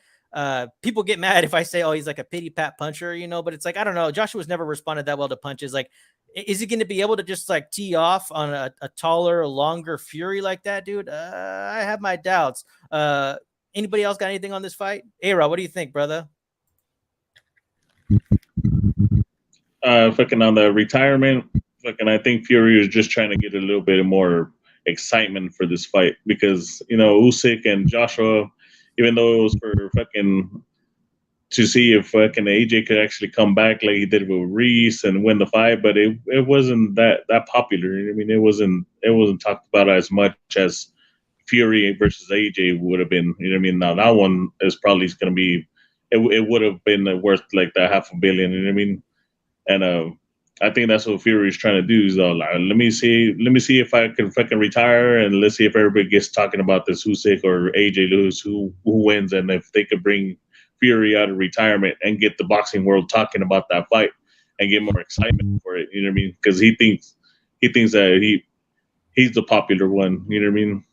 people get mad if I say, oh, he's like a pity pat puncher, but it's like, I don't know. Joshua's never responded that well to punches. Like, is he going to be able to just like tee off on a taller, longer Fury like that, dude? I have my doubts. Anybody else got anything on this fight? A-Rod, what do you think, brother? Fucking on the retirement, I think Fury is just trying to get a little bit more excitement for this fight because, Usyk and Joshua, even though it was for to see if fucking AJ could actually come back like he did with Reese and win the fight, but it wasn't that popular. I mean, it wasn't talked about as much as Fury versus AJ would have been. You know what I mean? Now that one is probably going to be, it would have been worth like that $500 million. You know what I mean? And I think that's what Fury is trying to do. Is like, let me see if I can fucking retire, and let's see if everybody gets talking about this Usyk or AJ lose, who wins, and if they could bring Fury out of retirement and get the boxing world talking about that fight and get more excitement for it. You know what I mean? Because he thinks that he's the popular one. You know what I mean?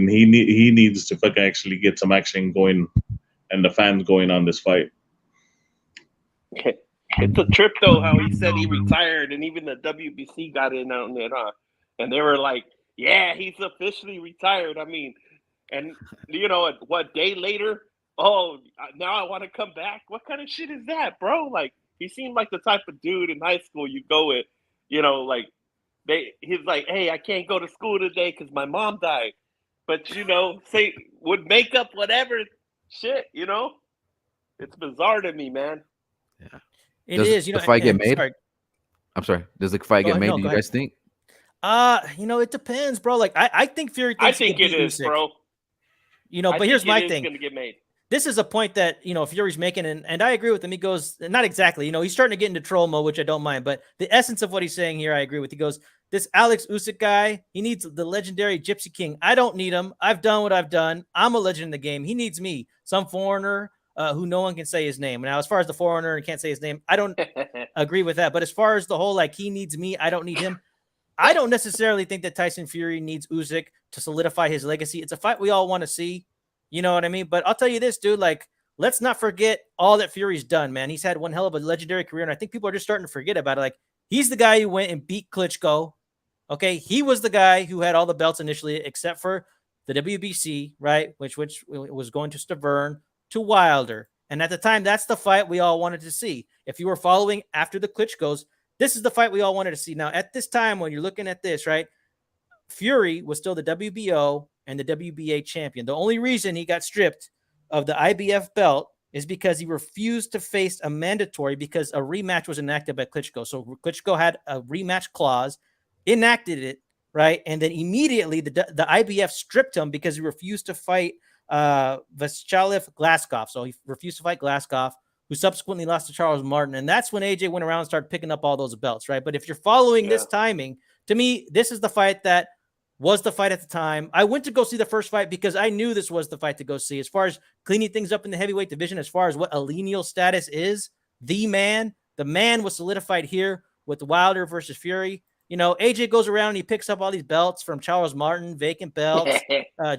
He needs to fucking actually get some action going and the fans going on this fight. It's a trip though how he said he retired, and even the WBC got in on it, and they were like, "Yeah, he's officially retired." I mean, and what day later? Oh, now I want to come back. What kind of shit is that, bro? Like, he seemed like the type of dude in high school you go with, like he's like, hey, I can't go to school today because my mom died. But, say would make up whatever shit, It's bizarre to me, man. Yeah. Does the fight get made? Sorry. I'm sorry. Does the fight get made? Do you guys think? It depends, bro. Like, I think Fury thinks I think it is, Usyk, bro. But here's my thing. Going to get made. This is a point that, Fury's making, and I agree with him. He goes, not exactly, he's starting to get into troll mode, which I don't mind, but the essence of what he's saying here, I agree with. He goes, this Alex Usyk guy, he needs the legendary Gypsy King. I don't need him. I've done what I've done. I'm a legend in the game. He needs me. Some foreigner who no one can say his name. Now, as far as the foreigner and can't say his name, I don't agree with that. But as far as the whole, like, he needs me, I don't need him. I don't necessarily think that Tyson Fury needs Usyk to solidify his legacy. It's a fight we all want to see. You know what I mean? But I'll tell you this, dude, like, let's not forget all that Fury's done, man. He's had one hell of a legendary career, and I think people are just starting to forget about it. Like, he's the guy who went and beat Klitschko. Okay, he was the guy who had all the belts initially, except for the WBC, right? Which was going to Stavern to Wilder. And at the time, that's the fight we all wanted to see. If you were following after the Klitschkos, this is the fight we all wanted to see. Now, at this time, when you're looking at this, right, Fury was still the WBO and the WBA champion. The only reason he got stripped of the IBF belt is because he refused to face a mandatory because a rematch was enacted by Klitschko. So Klitschko had a rematch clause, enacted it, right? And then immediately the IBF stripped him because he refused to fight Vyacheslav Glasgow. So he refused to fight Glasgow, who subsequently lost to Charles Martin. And that's when AJ went around and started picking up all those belts, right? But if you're following this timing, to me, this is the fight that was the fight at the time. I went to go see the first fight because I knew this was the fight to go see. As far as cleaning things up in the heavyweight division, as far as what a lineal status is, the man was solidified here with Wilder versus Fury. You know, AJ goes around and he picks up all these belts from Charles Martin, vacant belts,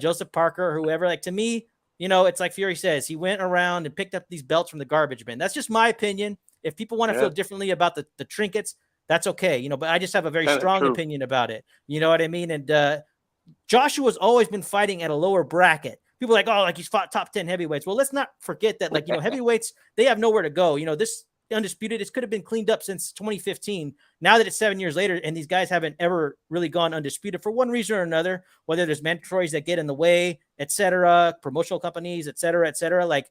Joseph Parker, or whoever. Like, to me, you know, it's like Fury says, he went around and picked up these belts from the garbage bin. That's just my opinion. If people want to feel differently about the trinkets, that's okay, you know, but I just have a very strong opinion about it. You know what I mean? And Joshua's always been fighting at a lower bracket. People are like, oh, like he's fought top 10 heavyweights. Well, let's not forget that, like, you know, heavyweights, they have nowhere to go. You know, this undisputed, this could have been cleaned up since 2015. Now that it's 7 years later and these guys haven't ever really gone undisputed for one reason or another, whether there's mandatories that get in the way, etc., promotional companies, etc., like,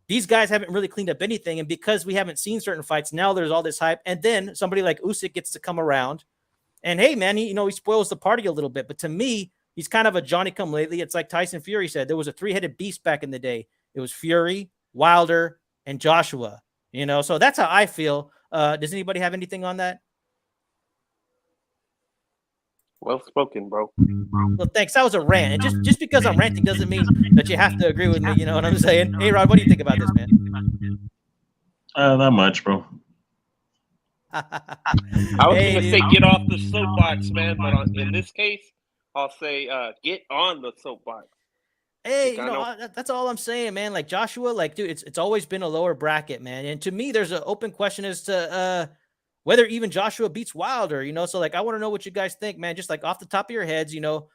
these guys haven't really cleaned up anything. And because we haven't seen certain fights, now there's all this hype. And then somebody like Usyk gets to come around and, hey, man, he spoils the party a little bit. But to me, he's kind of a Johnny come lately. It's like Tyson Fury said, there was a three-headed beast back in the day. It was Fury, Wilder, and Joshua, you know? So that's how I feel. Does anybody have anything on that? Well spoken, bro. Well, thanks. That was a rant. And just because I'm ranting doesn't mean that you have to agree with me. You know what I'm saying? Hey, Rod, what do you think about this, man? Not much, bro. I was going to say get off the soapbox, man. But in this case, I'll say get on the soapbox. Hey, you know, that's all I'm saying, man. Like, Joshua, like, dude, it's always been a lower bracket, man. And to me, there's an open question as to whether even Joshua beats Wilder, you know? So, like, I want to know what you guys think, man. Just like off the top of your heads, you know,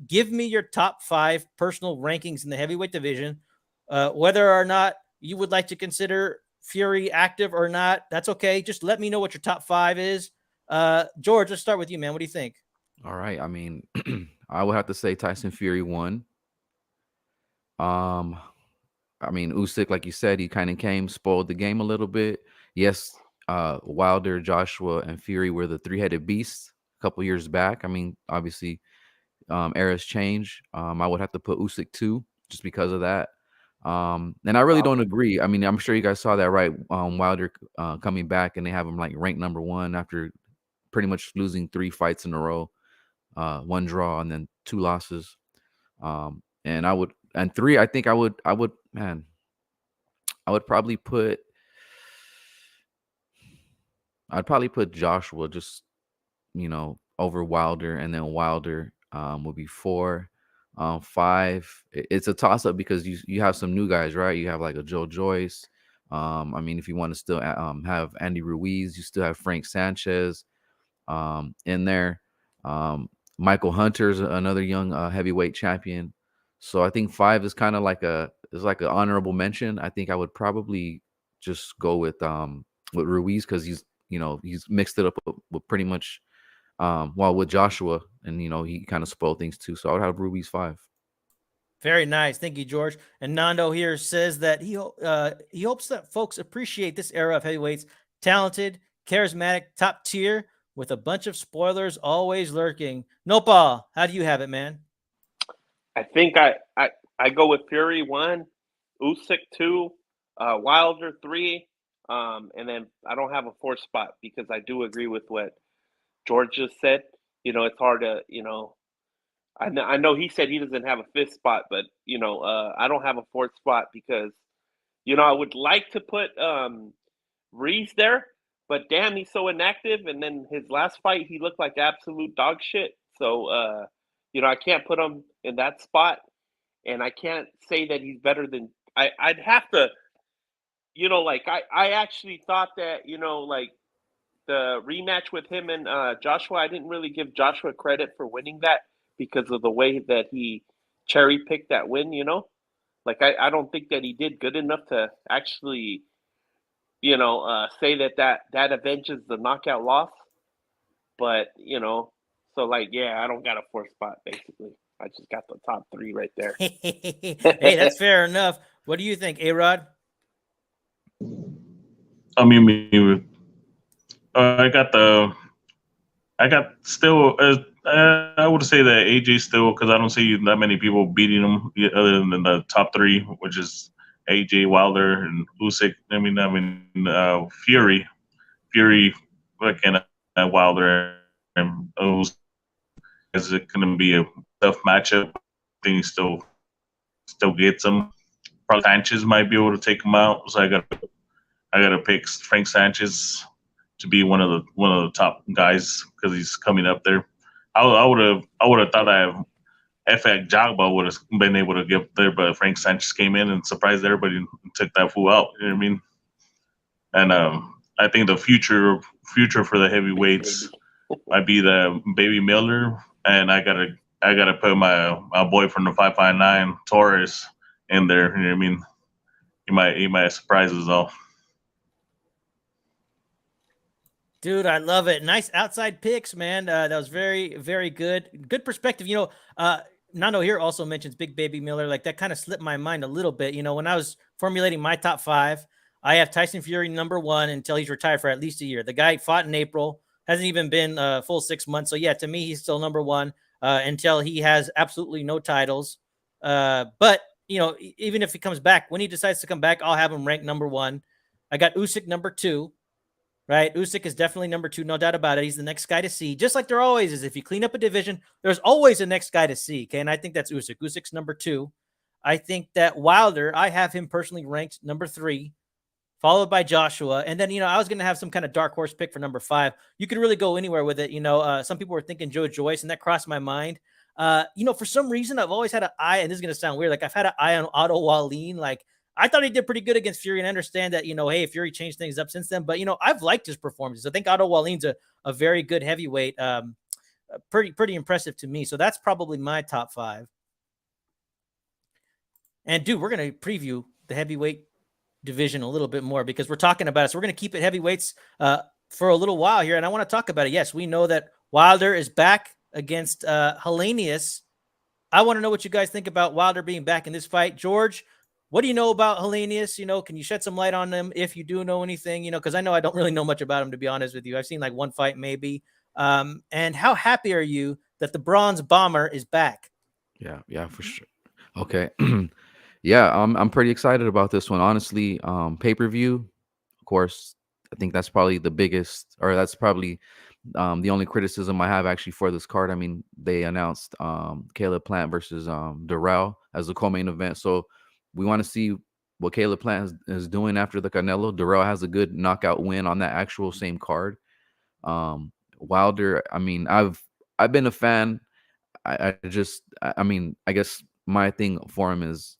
give me your top 5 personal rankings in the heavyweight division. Whether or not you would like to consider Fury active or not, that's okay. Just let me know what your top 5 is. George, let's start with you, man. What do you think? All right. I mean, I would have to say Tyson Fury won. I mean, Usyk, like you said, he kind of spoiled the game a little bit. Yes, Wilder, Joshua, and Fury were the three-headed beasts a couple years back. I mean, obviously, eras change. I would have to put Usyk 2 just because of that. And I really don't agree. I mean, I'm sure you guys saw that, right? Wilder coming back, and they have him like ranked number 1 after pretty much losing 3 fights in a row, 1 draw, and then 2 losses. And I would, and 3, I think I would, man, I would probably put, I'd probably put Joshua just, you know, over Wilder, and then Wilder would be 4. 5, it's a toss-up because you have some new guys, right? You have like a Joe Joyce. I mean, if you want to still have Andy Ruiz, you still have Frank Sanchez in there. Michael Hunter's another young heavyweight champion. So I think 5 is kind of like an honorable mention. I think I would probably just go with Ruiz because he's mixed it up with pretty much with Joshua, and he kind of spoiled things too. So I would have Ruiz 5. Very nice. Thank you, George. And Nando here says that he hopes that folks appreciate this era of heavyweights. Talented, charismatic, top tier, with a bunch of spoilers always lurking. Nopal, how do you have it, man? I think I go with Fury 1, Usyk 2, Wilder 3, and then I don't have a 4th spot because I do agree with what George just said. It's hard to, I know he said he doesn't have a 5th spot, but, I don't have a 4th spot because, I would like to put Reese there, but damn, he's so inactive. And then his last fight, he looked like absolute dog shit. So, I can't put him in that spot. And I can't say that he's better than I'd have to, I actually thought that, the rematch with him and Joshua, I didn't really give Joshua credit for winning that because of the way that he cherry picked that win, I don't think that he did good enough to actually, say that avenges the knockout loss. But, so I don't got a 4th spot, basically. I just got the top 3 right there. Hey, that's fair enough. What do you think, A-Rod? I mean, I would say that AJ still, because I don't see that many people beating him other than the top 3, which is AJ, Wilder, and Usyk. I mean, Fury, looking at Wilder and Usyk. is it going to be a tough matchup? I think he still gets him. Probably Sanchez might be able to take him out. So I gotta pick Frank Sanchez to be one of the top guys because he's coming up there. I would have thought Efek Jagba would have been able to get there, but Frank Sanchez came in and surprised everybody and took that fool out. You know what I mean? And I think the future for the heavyweights might be the Baby Miller, and I gotta put my boy from the 559 Torres in there. You know what I mean? He might surprise us all. Dude, I love it. Nice outside picks, man. That was very, very good. Good perspective. Nando here also mentions Big Baby Miller. Like that kind of slipped my mind a little bit. When I was formulating my top 5, I have Tyson Fury number 1 until he's retired for at least a year. The guy fought in April, hasn't even been a full 6 months. So yeah, to me, he's still number 1 until he has absolutely no titles. But even if he comes back, when he decides to come back, I'll have him ranked number 1. I got Usyk number 2. Right, Usyk is definitely number 2, no doubt about it. He's the next guy to see, just like there always is. If you clean up a division, there's always a next guy to see. Okay, and I think that's Usyk. Usyk's number 2. I think that Wilder, I have him personally ranked number 3, followed by Joshua, and then I was gonna have some kind of dark horse pick for number 5. You could really go anywhere with it. Some people were thinking Joe Joyce, and that crossed my mind. For some reason, I've always had an eye, and this is gonna sound weird. Like I've had an eye on Otto Wallin. Like I thought he did pretty good against Fury, and I understand that, hey, Fury changed things up since then. But, I've liked his performances. I think Otto Wallin's a very good heavyweight, pretty impressive to me. So that's probably my top 5. And, dude, we're going to preview the heavyweight division a little bit more because we're talking about it. So we're going to keep it heavyweights for a little while here, and I want to talk about it. Yes, we know that Wilder is back against Helenius. I want to know what you guys think about Wilder being back in this fight. George, what do you know about Helenius? Can you shed some light on him if you do know anything? Because I know I don't really know much about him, to be honest with you. I've seen like one fight maybe. And how happy are you that the Bronze Bomber is back? Yeah, for sure. Okay. Yeah, I'm pretty excited about this one. Honestly, pay-per-view, of course, I think that's probably the biggest, or that's probably the only criticism I have actually for this card. I mean, they announced Caleb Plant versus Durrell as the co-main event. So we want to see what Caleb Plant is doing after the Canelo. Durrell has a good knockout win on that actual same card. Wilder, I mean, I've been a fan. I guess my thing for him is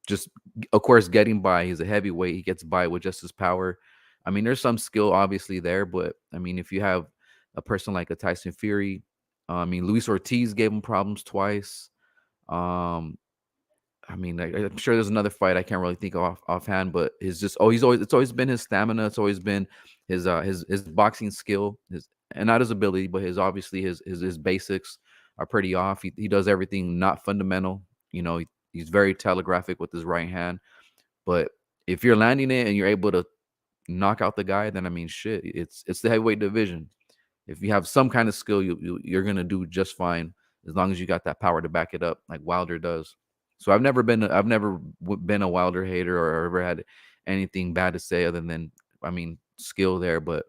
just, of course, getting by. He's a heavyweight. He gets by with just his power. I mean, there's some skill obviously there, but I mean, if you have a person like a Tyson Fury, Luis Ortiz gave him problems twice. I'm sure there's another fight I can't really think of offhand, but it's always been his stamina. It's always been his boxing skill, and not his ability, but his basics are pretty off. He does everything not fundamental. He's very telegraphic with his right hand. But if you're landing it and you're able to knock out the guy, then I mean, shit, it's the heavyweight division. If you have some kind of skill, you're gonna do just fine as long as you got that power to back it up, like Wilder does. So I've never been a Wilder hater or ever had anything bad to say other than, skill there. But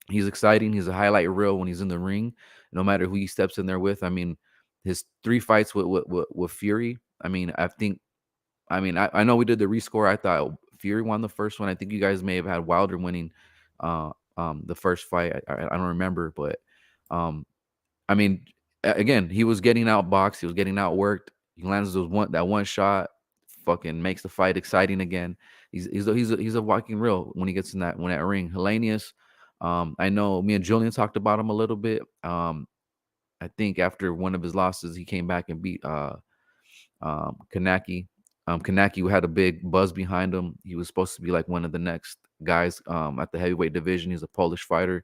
he's exciting. He's a highlight reel when he's in the ring, no matter who he steps in there with. I mean, his 3 fights with Fury. I know we did the rescore. I thought Fury won the first one. I think you guys may have had Wilder winning the first fight. I don't remember, but again, he was getting outboxed. He was getting outworked. He lands that one shot, fucking makes the fight exciting again. He's a walking reel when he gets in that ring. Helenius, I know me and Julian talked about him a little bit. I think after one of his losses, he came back and beat Kanaki. Kanaki had a big buzz behind him. He was supposed to be like one of the next guys at the heavyweight division. He's a Polish fighter.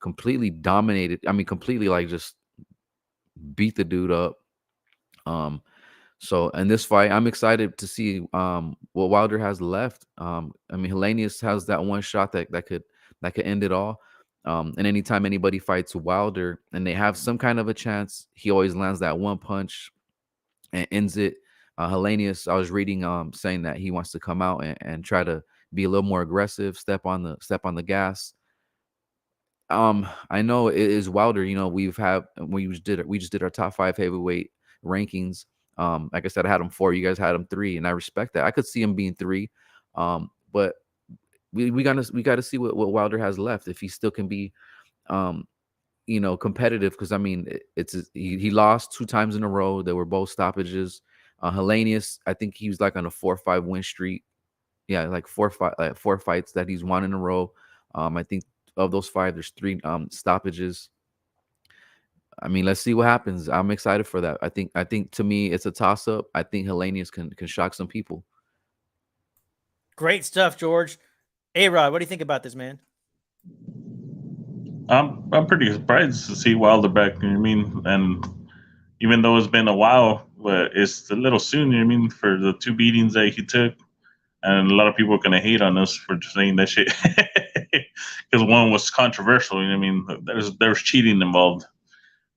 Completely dominated. Completely like just beat the dude up. So in this fight, I'm excited to see what Wilder has left. Helenius has that one shot that could end it all. And anytime anybody fights Wilder and they have some kind of a chance, he always lands that one punch and ends it. Helenius, I was reading saying that he wants to come out and try to be a little more aggressive, step on the gas. I know it is Wilder. You know, we just did our top 5 heavyweight rankings. Like I said, I had him 4. You guys had him 3, and I respect that. I could see him being 3. But we gotta see what Wilder has left, if he still can be competitive, because I mean he lost 2 times in a row. They were both stoppages. Hellenius, I think he was like on a 4-5 win streak. Yeah, like 4 fights that he's won in a row. I think of those 5, there's 3 stoppages. I mean, let's see what happens. I'm excited for that. I think to me it's a toss up. I think Hellenius can shock some people. Great stuff, George. A-Rod, what do you think about this, man? I'm pretty surprised to see Wilder back. You know what I mean? And even though it's been a while, but it's a little soon. You know what I mean? For the 2 beatings that he took, and a lot of people are gonna hate on us for saying that shit because one was controversial. You know what I mean? There's cheating involved,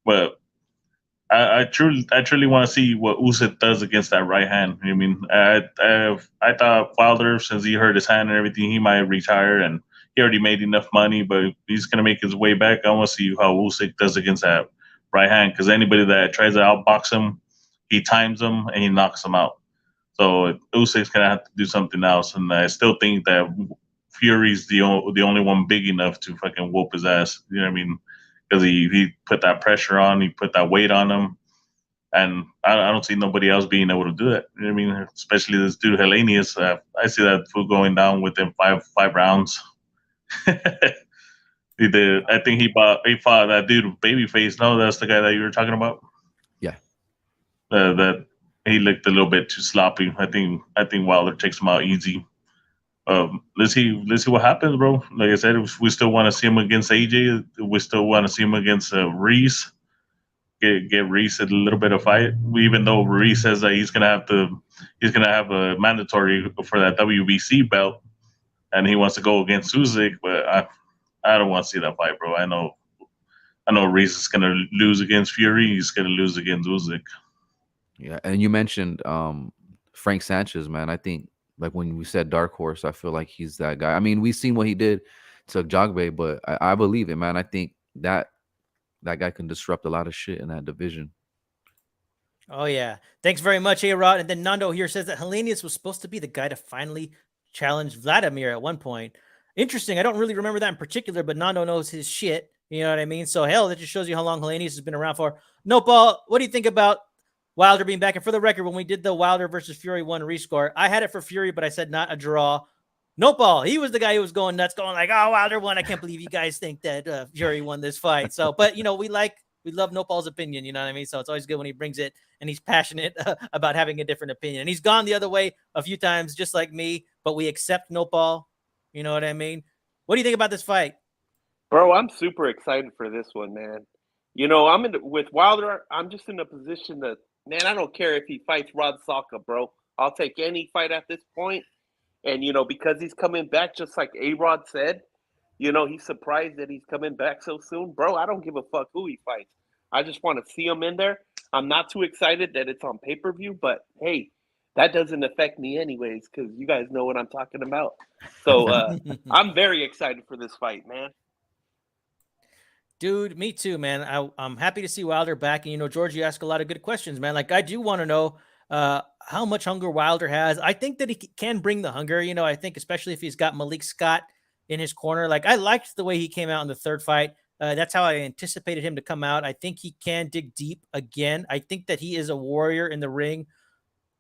but I truly want to see what Usyk does against that right hand. You know what I mean? I thought Wilder, since he hurt his hand and everything, he might retire, and he already made enough money, but he's gonna make his way back. I want to see how Usyk does against that right hand, because anybody that tries to outbox him, he times him and he knocks him out. So Usyk's gonna have to do something else, and I still think that Fury's the only one big enough to fucking whoop his ass. You know what I mean? Because he put that pressure on, he put that weight on him, and I don't see nobody else being able to do it. You know what I mean? Especially this dude Hellenius. I see that fool going down within five rounds. He did. I think he fought that dude Babyface. No, that's the guy that you were talking about. Yeah. That he looked a little bit too sloppy. I think Wilder takes him out easy. Let's see what happens, bro. Like I said, we still want to see him against AJ. We still want to see him against Reese. Get Reese a little bit of fight. Even though Reese says that he's gonna have a mandatory for that WBC belt, and he wants to go against Usyk, but I don't want to see that fight, bro. I know Reese is gonna lose against Fury. He's gonna lose against Usyk. Yeah, and you mentioned Frank Sanchez, man. I think, like, when we said dark horse, I feel like he's that guy. I mean, we've seen what he did to Jogbe, but I believe it, man. I think that guy can disrupt a lot of shit in that division. Oh, yeah. Thanks very much, A-Rod. And then Nando here says that Hellenius was supposed to be the guy to finally challenge Vladimir at one point. Interesting. I don't really remember that in particular, but Nando knows his shit. You know what I mean? So, hell, that just shows you how long Hellenius has been around for. Nopal, what do you think about Wilder being back? And for the record, when we did the Wilder versus Fury 1 rescore, I had it for Fury, but I said not a draw. Nopal, he was the guy who was going nuts, going like, "Oh, Wilder won. I can't believe you guys think that Fury won this fight." So, but, we love Nopal's opinion, you know what I mean? So it's always good when he brings it and he's passionate about having a different opinion. And he's gone the other way a few times, just like me, but we accept Nopal. You know what I mean? What do you think about this fight? Bro, I'm super excited for this one, man. With Wilder, I'm just in a position that, man, I don't care if he fights Rod Saka, bro. I'll take any fight at this point. And, because he's coming back, just like A-Rod said, he's surprised that he's coming back so soon. Bro, I don't give a fuck who he fights. I just want to see him in there. I'm not too excited that it's on pay-per-view, but, hey, that doesn't affect me anyways, because you guys know what I'm talking about. So I'm very excited for this fight, man. Dude, me too, man. I'm happy to see Wilder back. And, George, you ask a lot of good questions, man. Like, I do want to know how much hunger Wilder has. I think that he can bring the hunger. I think especially if he's got Malik Scott in his corner. Like, I liked the way he came out in the third fight. That's how I anticipated him to come out. I think he can dig deep again. I think that he is a warrior in the ring,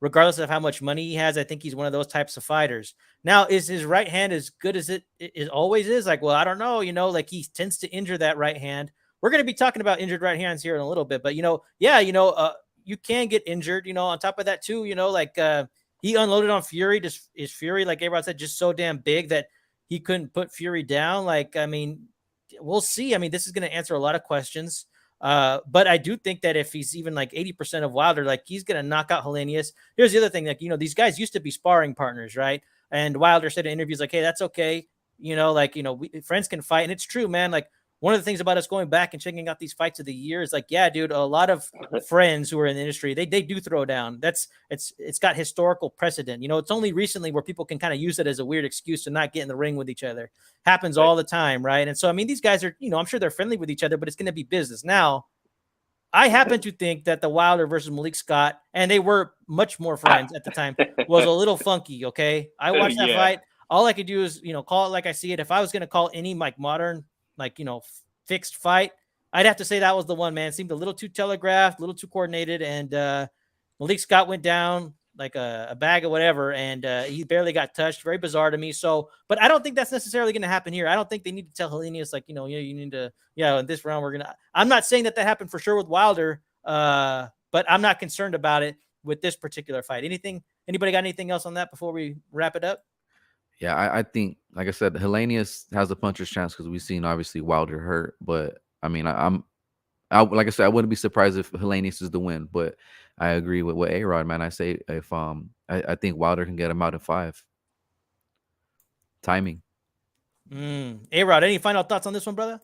regardless of how much money he has. I think he's one of those types of fighters. Now, is his right hand as good as it always is? Like, well, I don't know. Like, he tends to injure that right hand. We're going to be talking about injured right hands here in a little bit, but you can get injured. On top of that too, he unloaded on Fury. Just is Fury, like A-Rod said, just so damn big that he couldn't put Fury down? Like, I mean, we'll see. I mean, this is going to answer a lot of questions. But I do think that if he's even like 80% of Wilder, like, he's going to knock out Hellenius. Here's the other thing, like, these guys used to be sparring partners, right? And Wilder said in interviews, like, hey, that's okay. Friends can fight. And it's true, man. Like, one of the things about us going back and checking out these fights of the year is like, yeah, dude, a lot of friends who are in the industry, they do throw down. It's got historical precedent. You know, it's only recently where people can kind of use it as a weird excuse to not get in the ring with each other. Happens all the time, right? And so, I mean, these guys are, you know, I'm sure they're friendly with each other, but it's going to be business. Now, I happen to think that the Wilder versus Malik Scott, and they were much more friends at the time, was a little funky, okay? I watched that fight. All I could do is, you know, call it like I see it. If I was going to call any like modern, like, you know, fixed fight, I'd have to say that was the one, man. It seemed a little too telegraphed, a little too coordinated, and Malik Scott went down like a bag of whatever, and he barely got touched. Very bizarre to me. So, but I don't think that's necessarily going to happen here. I don't think they need to tell Helenius, like, you know, you need to, in this round, I'm not saying that happened for sure with Wilder, but I'm not concerned about it with this particular fight. Anybody got anything else on that before we wrap it up? Yeah, I think, like I said, Helenius has a puncher's chance because we've seen obviously Wilder hurt. But I mean, like I said, I wouldn't be surprised if Helenius is the win. But I agree with A-Rod, man. I say if I think Wilder can get him out in 5. Timing. A-Rod, any final thoughts on this one, brother?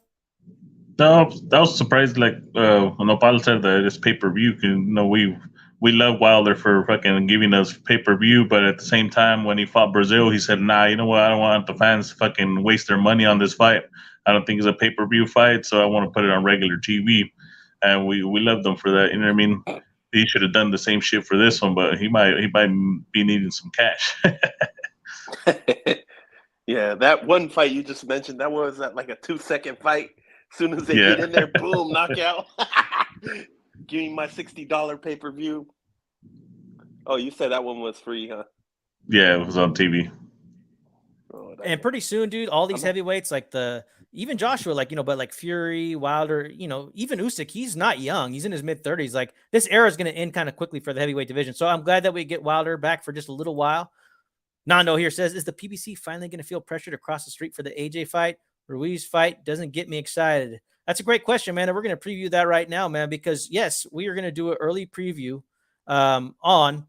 No, I was surprised. Like when Opal said that it's pay-per-view. You know, we love Wilder for fucking giving us pay-per-view, but at the same time, when he fought Brazil, he said, "Nah, you know what? I don't want the fans to fucking waste their money on this fight. I don't think it's a pay-per-view fight, so I want to put it on regular TV." And we love them for that. You know what I mean? He should have done the same shit for this one, but he might be needing some cash. Yeah, that one fight you just mentioned, that was like a 2-second fight. As soon as they get in there, boom, knockout. Give me my $60 pay-per-view. Oh, you said that one was free, huh? Yeah, it was on TV. Oh, and pretty soon, dude, all these heavyweights, like even Joshua, like, you know, but like Fury, Wilder, you know, even Usyk, he's not young. He's in his mid-30s. Like, this era is going to end kind of quickly for the heavyweight division. So I'm glad that we get Wilder back for just a little while. Nando here says, is the PBC finally going to feel pressure to cross the street for the AJ fight? Ruiz fight doesn't get me excited. That's a great question, man. And we're going to preview that right now, man, because yes, we are going to do an early preview on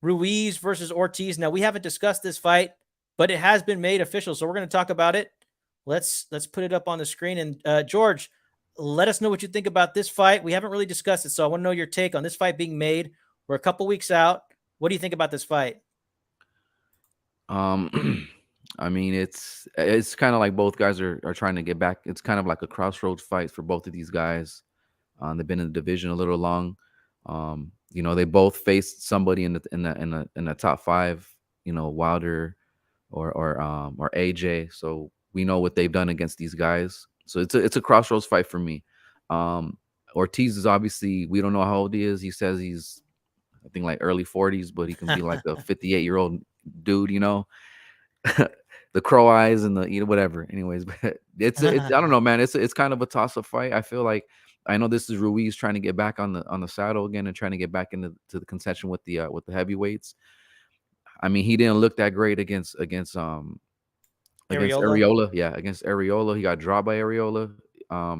Ruiz versus Ortiz. Now, we haven't discussed this fight, but it has been made official. So we're going to talk about it. Let's put it up on the screen. And George, let us know what you think about this fight. We haven't really discussed it, so I want to know your take on this fight being made. We're a couple weeks out. What do you think about this fight? I mean, it's kind of like both guys are trying to get back. It's kind of like a crossroads fight for both of these guys. They've been in the division a little long. You know, they both faced somebody in the top 5. You know, Wilder or AJ. So we know what they've done against these guys. So it's a crossroads fight for me. Ortiz is obviously, we don't know how old he is. He says he's, I think, like early 40s, but he can be like a 58-year-old dude, you know. The crow eyes and the, you know, whatever. Anyways, but it's I don't know, man. It's kind of a toss-up fight. I feel like, I know this is Ruiz trying to get back on the saddle again and trying to get back into the contention with the heavyweights. I mean, he didn't look that great against Areola. Yeah, against Areola. He got dropped by Areola. I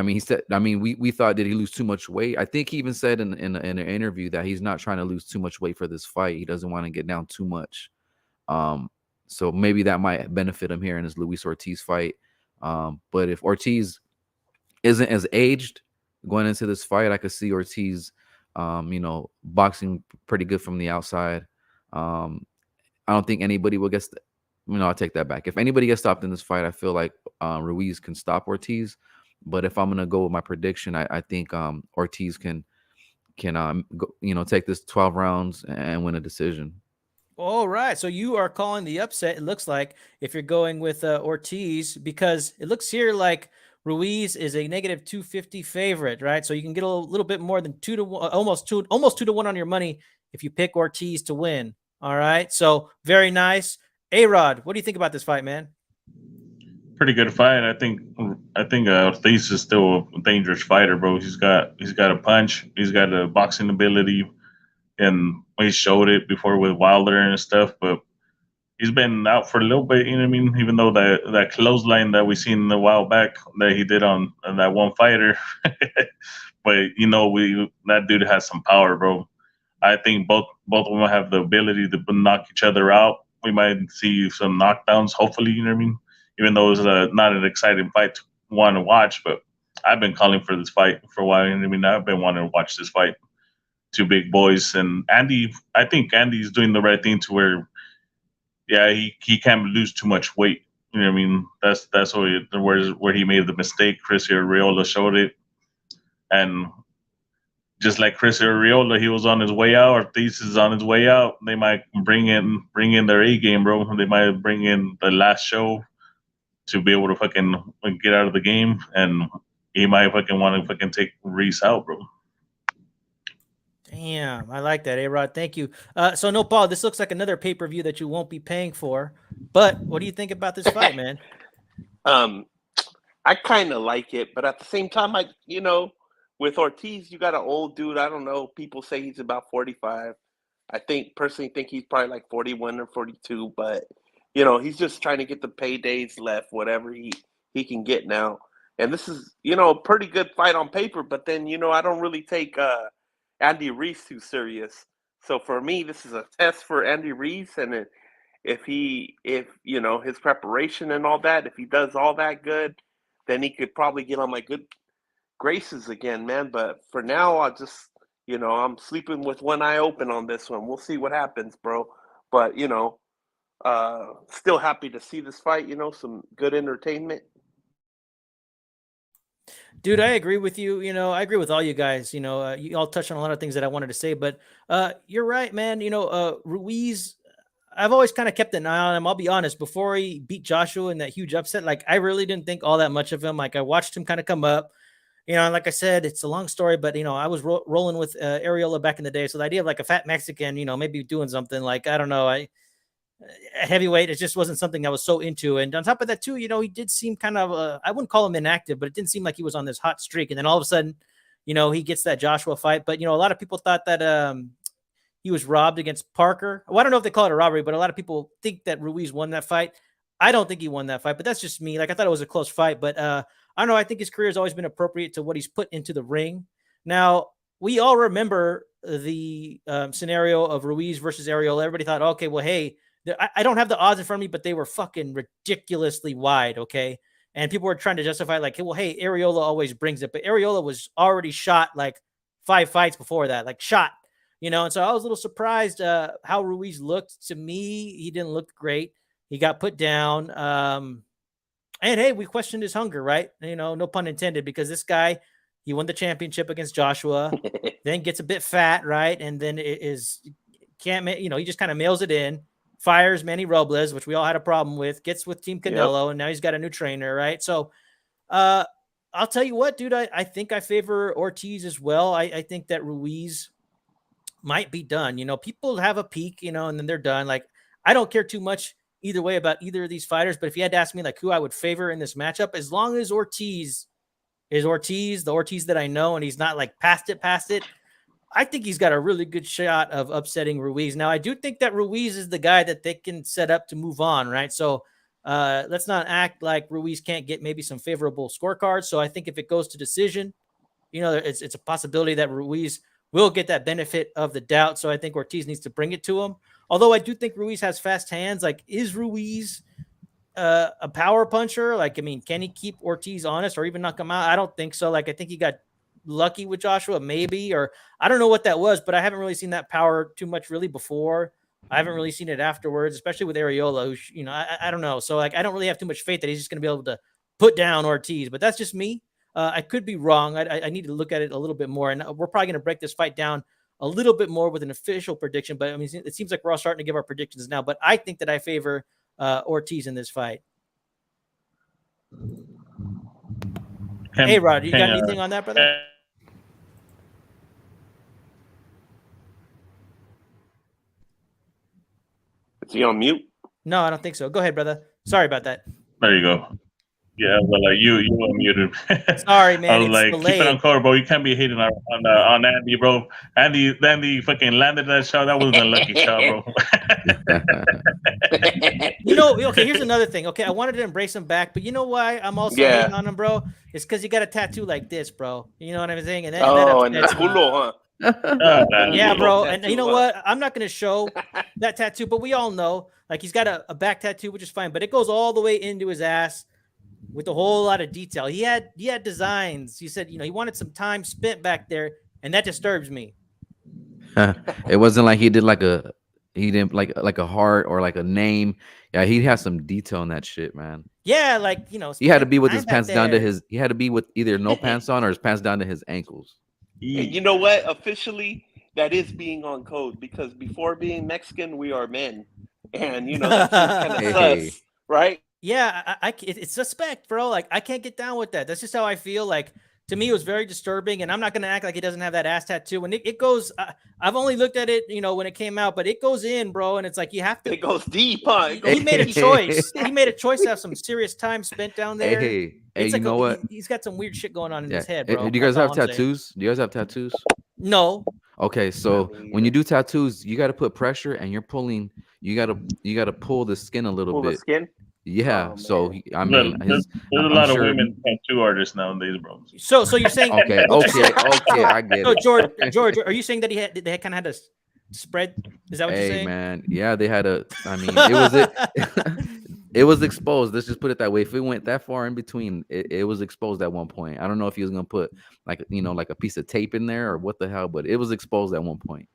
mean, he said, I mean, we thought, did he lose too much weight? I think he even said in an interview that he's not trying to lose too much weight for this fight. He doesn't want to get down too much. So maybe that might benefit him here in his Luis Ortiz fight. But if Ortiz isn't as aged going into this fight, I could see Ortiz, you know, boxing pretty good from the outside. I don't think anybody will get. I'll take that back. If anybody gets stopped in this fight, I feel like Ruiz can stop Ortiz. But if I'm gonna go with my prediction, I think Ortiz can go, you know, take this 12 rounds and win a decision. All right. So you are calling the upset, it looks like, if you're going with Ortiz, because it looks here like Ruiz is a negative 250 favorite, right? So you can get a little bit more than 2 to 1, almost 2 to 1 on your money if you pick Ortiz to win. All right. So very nice. A-Rod, what do you think about this fight, man? Pretty good fight. I think Ortiz is still a dangerous fighter, bro. He's got a punch. He's got a boxing ability, and he showed it before with Wilder and stuff. But he's been out for a little bit. You know what I mean? Even though that clothesline that we seen a while back that he did on that one fighter, but you know, that dude has some power, bro. I think both of them have the ability to knock each other out. We might see some knockdowns, hopefully. You know what I mean? Even though it's not an exciting fight want to watch. But I've been calling for this fight for a while. I mean, I've been wanting to watch this fight. Two big boys, and Andy. I think Andy's doing the right thing to where, yeah, he can't lose too much weight. You know what I mean? That's where he made the mistake. Chris Arreola showed it, and just like Chris Arreola, he was on his way out. Ortiz is on his way out. They might bring in their A game, bro. They might bring in the last show to be able to fucking get out of the game, and he might fucking want to fucking take Reese out, bro. Damn, I like that, A-Rod. Thank you. So, no, Paul, this looks like another pay-per-view that you won't be paying for. But what do you think about this fight, man? I kind of like it, but at the same time, with Ortiz, you got an old dude. I don't know. People say he's about 45. I personally think he's probably like 41 or 42, but he's just trying to get the paydays left, whatever he can get now. And this is, a pretty good fight on paper, but then, I don't really take Andy Reese too serious. So for me, this is a test for Andy Reese, and if his preparation and all that, if he does all that good, then he could probably get on my good graces again, man. But for now, I'll just, I'm sleeping with one eye open on this one. We'll see what happens, bro. But, still happy to see this fight, some good entertainment. Dude, I agree with you. I agree with all you guys. You all touched on a lot of things that I wanted to say, but you're right, man. Ruiz, I've always kind of kept an eye on him. I'll be honest, before he beat Joshua in that huge upset, like I really didn't think all that much of him. Like I watched him kind of come up. Like I said, it's a long story, but I was rolling with Areola back in the day. So the idea of like a fat Mexican, maybe doing something like, I don't know, heavyweight, it just wasn't something I was so into. And on top of that too, he did seem kind of, I wouldn't call him inactive, but it didn't seem like he was on this hot streak. And then all of a sudden, he gets that Joshua fight. But, a lot of people thought that he was robbed against Parker. Well, I don't know if they call it a robbery, but a lot of people think that Ruiz won that fight. I don't think he won that fight, but that's just me. Like I thought it was a close fight, but I don't know. I think his career has always been appropriate to what he's put into the ring. Now, we all remember the scenario of Ruiz versus Areola. Everybody thought, okay, well, hey, I don't have the odds in front of me, but they were fucking ridiculously wide, okay? And people were trying to justify like, hey, well, hey, Areola always brings it. But Areola was already shot like 5 fights before that, like shot, And so I was a little surprised how Ruiz looked. To me, he didn't look great. He got put down. And, hey, we questioned his hunger, right? No pun intended, because this guy, he won the championship against Joshua, then gets a bit fat, right? And then he just kind of mails it in. Fires Manny Robles, which we all had a problem with, gets with Team Canelo, and now he's got a new trainer, right? So I'll tell you what, dude, I think I favor Ortiz as well. I think that Ruiz might be done. People have a peak, and then they're done. Like, I don't care too much either way about either of these fighters, but if you had to ask me like who I would favor in this matchup, as long as Ortiz is Ortiz, the Ortiz that I know, and he's not like past it, I think he's got a really good shot of upsetting Ruiz. Now, I do think that Ruiz is the guy that they can set up to move on, right? So let's not act like Ruiz can't get maybe some favorable scorecards. So I think if it goes to decision, it's a possibility that Ruiz will get that benefit of the doubt. So I think Ortiz needs to bring it to him. Although I do think Ruiz has fast hands. Like, is Ruiz a power puncher? Like, I mean, can he keep Ortiz honest or even knock him out? I don't think so. Like, I think he got lucky with Joshua, maybe, or I don't know what that was, but I haven't really seen that power too much really before. I haven't really seen it afterwards, especially with Areola, who, I don't know. So like, I don't really have too much faith that he's just going to be able to put down Ortiz, but that's just me. I could be wrong. I need to look at it a little bit more, and we're probably going to break this fight down a little bit more with an official prediction, but I mean, it seems like we're all starting to give our predictions now, but I think that I favor Ortiz in this fight. Hey, Rod, you got anything on that, brother? Is he on mute? No, I don't think so. Go ahead, brother. Sorry about that. There you go. Yeah, well, like you unmuted. Sorry, man. I was like, keep it on cover, bro. You can't be hating on Andy, bro. Andy fucking landed that shot. That was a lucky shot, bro. Okay, here's another thing. Okay, I wanted to embrace him back, but you know why I'm also hating on him, bro? It's because he got a tattoo like this, bro. You know what I'm saying? And that and the culo, huh? Yeah, bro. And you know what? I'm not going to show that tattoo, but we all know, like, he's got a back tattoo, which is fine, but it goes all the way into his ass. with a whole lot of detail. He had designs. He said, he wanted some time spent back there, and that disturbs me. It wasn't like he didn't like a heart or like a name. Yeah, he has some detail in that shit, man. Yeah, like He had to be with time his back pants down to there. his. He had to be with either no pants on or his pants down to his ankles. And you know what? Officially, that is being on code because before being Mexican, we are men, and that seems kind of Hey. sus, right? Yeah, it's suspect, bro. Like, I can't get down with that. That's just how I feel. Like, to me, it was very disturbing, and I'm not gonna act like he doesn't have that ass tattoo. When it goes, I've only looked at it, when it came out, but it goes in, bro, and it's like you have to. It goes deep, huh? He made a choice. He made a choice to have some serious time spent down there. Hey, It's you know what? He's got some weird shit going on in Yeah. his head, Do bro. you guys That's have all I'm saying. tattoos? Do you guys have tattoos? No. Okay, so Me when you either. do tattoos, you got to put pressure, and you're pulling. You gotta pull the skin a little Pull the bit. skin. Yeah. Oh, so man. I mean, There's a I'm lot of sure- women tattoo artists nowadays, bro. So you're saying Okay, I get So it. George, are you saying that they kind of had to spread? Is that what you're Hey saying? man, yeah, they had a. I mean, it was exposed. Let's just put it that way. If it went that far in between, it was exposed at one point. I don't know if he was gonna put like like a piece of tape in there or what the hell, but it was exposed at one point.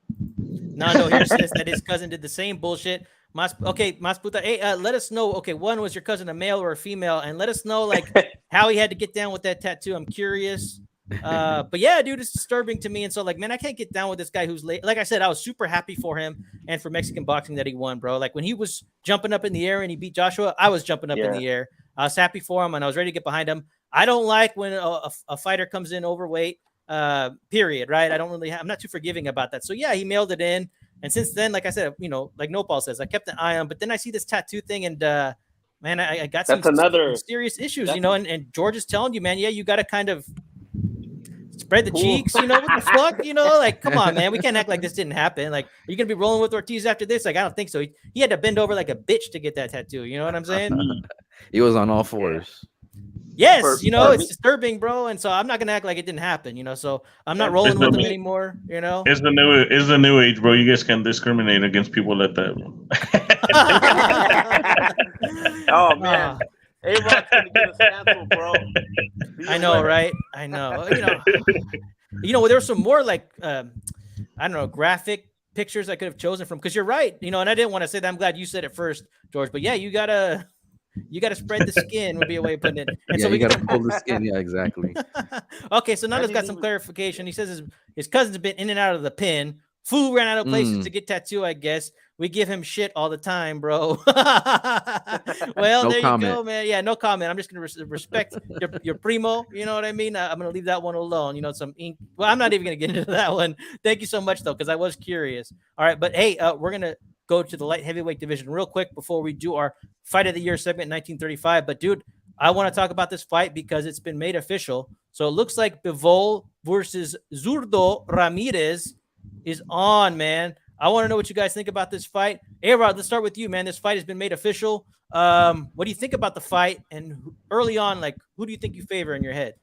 No, here it says that his cousin did the same bullshit. Mas Puta, hey, let us know. Okay, one, was your cousin a male or a female? And let us know like how he had to get down with that tattoo. I'm curious. But yeah, dude, it's disturbing to me. And so like, man, I can't get down with this guy who's late. Like I said, I was super happy for him and for Mexican boxing that he won, bro. Like when he was jumping up in the air and he beat Joshua, I was jumping up in the air. I was happy for him and I was ready to get behind him. I don't like when a fighter comes in overweight, period. Right. I'm not too forgiving about that. So yeah, he mailed it in. And since then, like I said, like Nopal says, I kept an eye on, but then I see this tattoo thing and, man, I got some serious issues, and George is telling you, man, yeah, you got to kind of spread the cheeks, what the fuck, like, come on, man, we can't act like this didn't happen. Like, are you going to be rolling with Ortiz after this? Like, I don't think so. He had to bend over like a bitch to get that tattoo. You know what I'm saying? He was on all fours. Yes, it's disturbing, bro. And so I'm not gonna act like it didn't happen, so I'm not rolling with them anymore, It's the new age, bro. You guys can discriminate against people like that, bro. Oh man. A-Rod's gonna get us canceled, bro. I know, right? I know. There's some more like I don't know, graphic pictures I could have chosen from, because you're right, and I didn't want to say that. I'm glad you said it first, George. But yeah, you gotta spread the skin would be a way of putting it. And yeah, so we gotta pull the skin. Yeah, exactly. Okay, so now let's got some clarification. He says his cousin's been in and out of the pen. Fool ran out of places to get tattoo, I guess. We give him shit all the time, bro. Well, No there comment. you go, man. Yeah, no comment. I'm just gonna respect your primo. You know what I mean? I'm gonna leave that one alone. Some ink. Well, I'm not even gonna get into that one. Thank you so much though, because I was curious. All right, but hey, we're gonna go to the light heavyweight division real quick before we do our fight of the year segment 1935. But dude, I want to talk about this fight because it's been made official. So it looks like Bivol versus Zurdo Ramirez is on, man. I want to know what you guys think about this fight. A-Rod, let's start with you, man. This fight has been made official. What do you think about the fight? And early on, like, who do you think you favor in your head?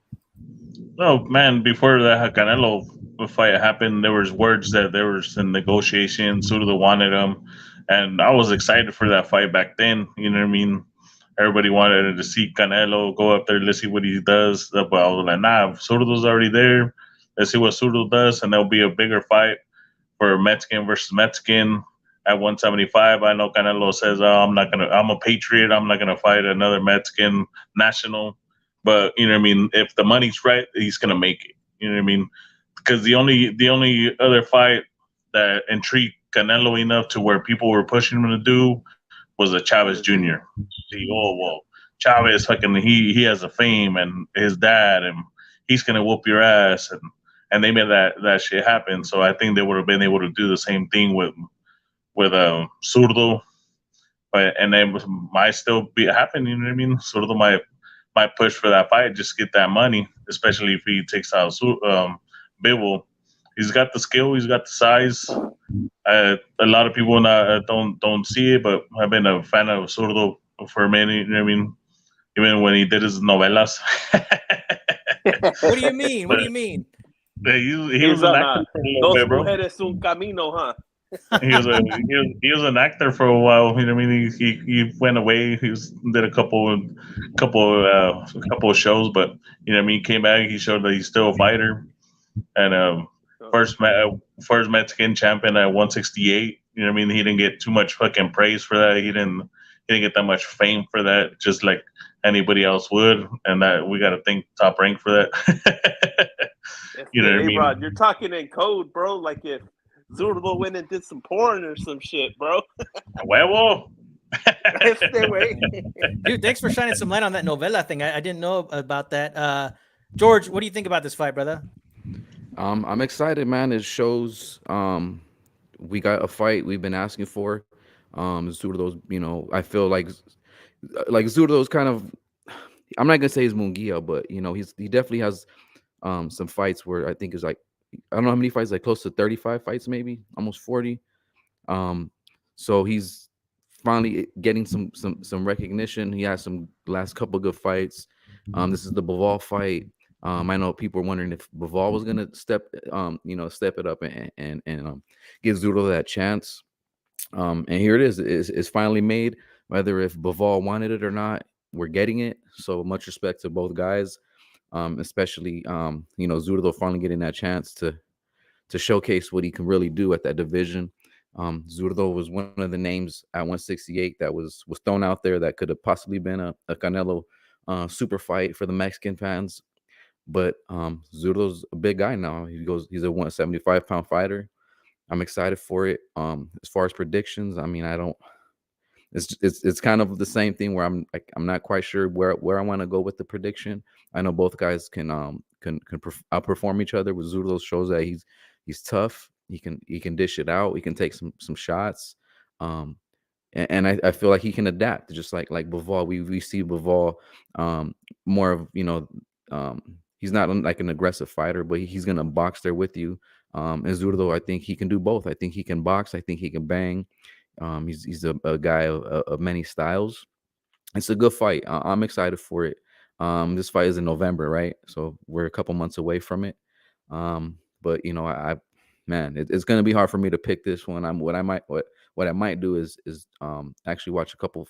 Oh man, before the Canelo fight happened, there was words that there was some negotiations. Zurdo wanted him, and I was excited for that fight back then. You know what I mean? Everybody wanted to see Canelo go up there. Let's see what he does. But I was like, nah, Zurdo's already there. Let's see what Zurdo does, and there'll be a bigger fight for Mexican versus Mexican at 175. I know Canelo says, I'm a patriot. I'm not going to fight another Mexican national. But, you know what I mean? If the money's right, he's going to make it. You know what I mean? Because the only other fight that intrigued Canelo enough to where people were pushing him to do was a Chavez Jr. See, Chavez, fucking, he has a fame and his dad, and he's going to whoop your ass. And they made that shit happen. So I think they would have been able to do the same thing with Zurdo. And then might still be happening, you know what I mean? Zurdo might push for that fight, just get that money, especially if he takes out Bivol. He's got the skill, he's got the size. A lot of people don't see it, but I've been a fan of Zurdo for a minute, you know what I mean? Even when he did his novelas. What do you mean? What do you mean? He was an actor for a little Dos bit, bro. mujeres un camino, huh? He was an actor for a while. You know what I mean? He went away. Did a couple of shows, but you know what I mean. He came back. He showed that he's still a fighter, and first Mexican champion at 168. You know what I mean? He didn't get too much fucking praise for that. He didn't get that much fame for that, just like anybody else would. And that we got to thank Top Rank for that. You know what I mean? Rod, you're talking in code, bro. Like if Zurdo went and did some porn or some shit, bro. Huevo. Dude, thanks for shining some light on that novella thing. I didn't know about that. George, what do you think about this fight, brother? I'm excited, man. It shows we got a fight we've been asking for. Zurdo's, I feel like Zurdo's kind of, I'm not gonna say he's Munguia, but he definitely has some fights where I think is like, I don't know how many fights, like close to 35 fights, maybe almost 40. So he's finally getting some recognition. He has some last couple good fights. This is the Bivol fight. I know people are wondering if Bivol was gonna step it up and give Zurdo that chance. And here it is. It's finally made. Whether if Bivol wanted it or not, we're getting it. So much respect to both guys, especially Zurdo finally getting that chance to showcase what he can really do at that division. Zurdo was one of the names at 168 that was thrown out there that could have possibly been a Canelo super fight for the Mexican fans. But Zurdo's a big guy now. He's a 175-pound fighter. I'm excited for it. As far as predictions, I mean, it's kind of the same thing where I'm not quite sure where I want to go with the prediction. I know both guys can outperform each other. With Zurdo shows that he's tough. He can dish it out. He can take some shots. And I feel like he can adapt, just like Bivol. We see Bivol more of he's not like an aggressive fighter, but he's gonna box there with you. And Zurdo, I think he can do both. I think he can box. I think he can bang. He's a guy of many styles. It's a good fight. I'm excited for it. This fight is in November, right? So we're a couple months away from it. But it's gonna be hard for me to pick this one. What I might do is actually watch a couple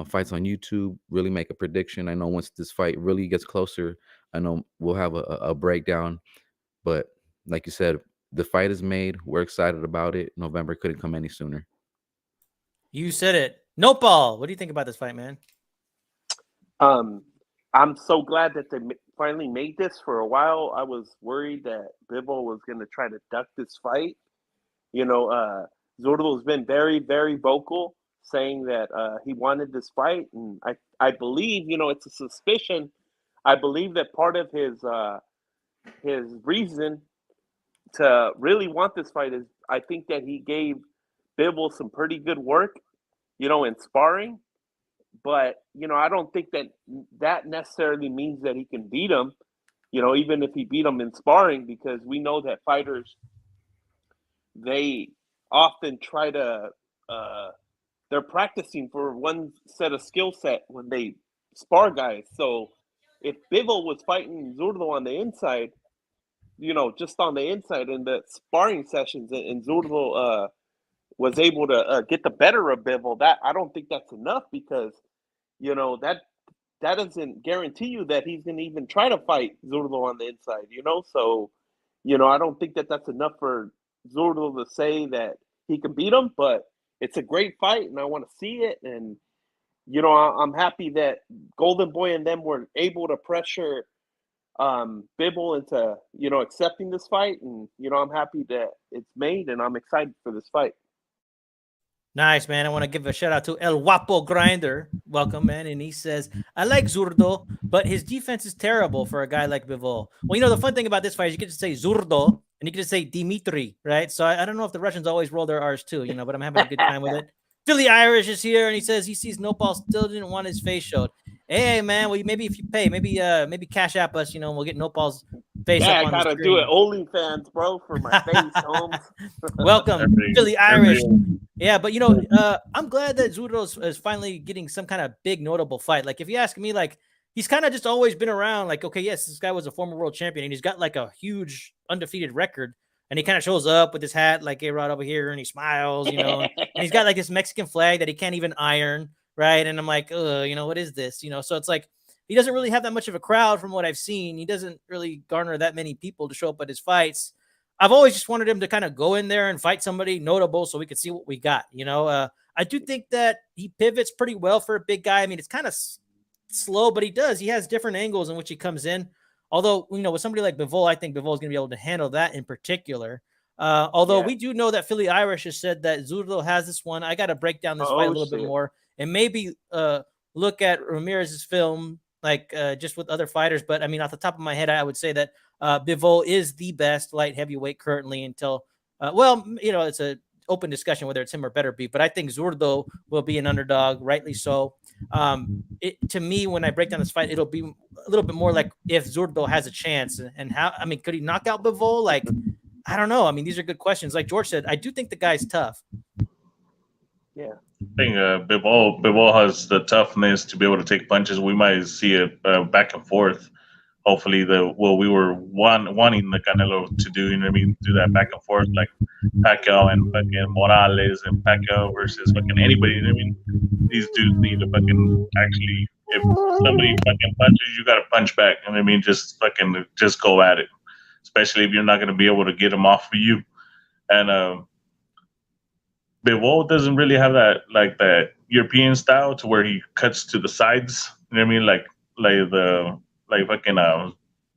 fights on YouTube, really make a prediction. I know once this fight really gets closer, I know we'll have a breakdown. But like you said, the fight is made. We're excited about it. November couldn't come any sooner. You said it. Nopal, what do you think about this fight, man? I'm so glad that they finally made this. For a while, I was worried that Bivol was going to try to duck this fight. Zurdo's been very, very vocal, saying that he wanted this fight, and I believe, it's a suspicion. I believe that part of his reason to really want this fight is I think that he gave Bivol some pretty good work, in sparring. But, I don't think that necessarily means that he can beat him, even if he beat him in sparring, because we know that fighters, they often try to, they're practicing for one set of skill set when they spar guys. So if Bivol was fighting Zurdo on the inside, just on the inside in the sparring sessions, and Zurdo was able to get the better of Bivol, that I don't think that's enough, because that doesn't guarantee you that he's going to even try to fight Zurdo on the inside. So I don't think that that's enough for Zurdo to say that he can beat him. But it's a great fight, and I want to see it. And I'm happy that Golden Boy and them were able to pressure Bivol into accepting this fight, and I'm happy that it's made, and I'm excited for this fight. Nice, man. I want to give a shout out to El Guapo Grinder. Welcome, man. And he says, I like Zurdo, but his defense is terrible for a guy like Bivol. Well, the fun thing about this fight is you get to say Zurdo and you can just say Dimitri, right? So I don't know if the Russians always roll their R's too, but I'm having a good time with it. Philly Irish is here, and he says he sees Nopal still didn't want his face showed. Hey, man, well, maybe if you pay, maybe cash app us, we'll get Nopal's face up on the screen. I gotta do it. OnlyFans, bro, for my face, Holmes. Welcome, Philly Irish. Yeah, but I'm glad that Zurdo is finally getting some kind of big notable fight. Like, if you ask me, like, he's kind of just always been around. Like, okay, yes, this guy was a former world champion, and he's got like a huge undefeated record. and he kind of shows up with his hat like A-Rod over here, and he smiles, and he's got like this Mexican flag that he can't even iron, right? And I'm like, what is this? So it's like he doesn't really have that much of a crowd from what I've seen. He doesn't really garner that many people to show up at his fights. I've always just wanted him to kind of go in there and fight somebody notable so we could see what we got. I do think that he pivots pretty well for a big guy. I mean, it's kind of slow, but he has different angles in which he comes in. Although, with somebody like Bivol, I think Bivol is going to be able to handle that in particular. Although we do know that Philly Irish has said that Zurdo has this one. I got to break down this fight a little bit more and maybe look at Ramirez's film, like just with other fighters. But I mean, off the top of my head, I would say that Bivol is the best light heavyweight currently until, it's a open discussion whether it's him or better be. But I think Zurdo will be an underdog, rightly so. To me, when I break down this fight, it'll be a little bit more like if Zurdo has a chance and how. I mean, could he knock out Bivol? Like, I don't know. I mean, these are good questions. Like George said, I do think the guy's tough. Yeah. I think Bivol has the toughness to be able to take punches. We might see a back and forth. Hopefully, we were wanting the Canelo to do, do that back and forth like Pacquiao and fucking Morales and Pacquiao versus fucking anybody. These dudes need to fucking actually, if somebody fucking punches, you got to punch back. Just go at it. Especially if you're not going to be able to get them off of you. And Bivol doesn't really have that European style to where he cuts to the sides. Like fucking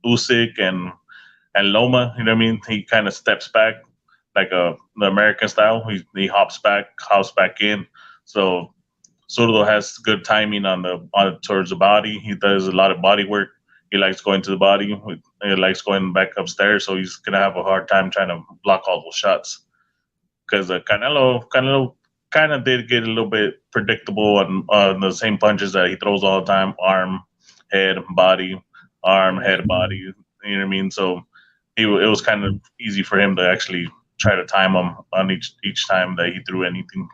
Usyk and Loma. He kind of steps back like the American style. He hops back in. So Zurdo has good timing towards the body. He does a lot of body work. He likes going to the body. He likes going back upstairs. So he's gonna have a hard time trying to block all those shots. Because Canelo kind of did get a little bit predictable on the same punches that he throws all the time: arm, head, body, arm, head, body. You know what I mean? So it was kind of easy for him to actually try to time him on each time that he threw anything.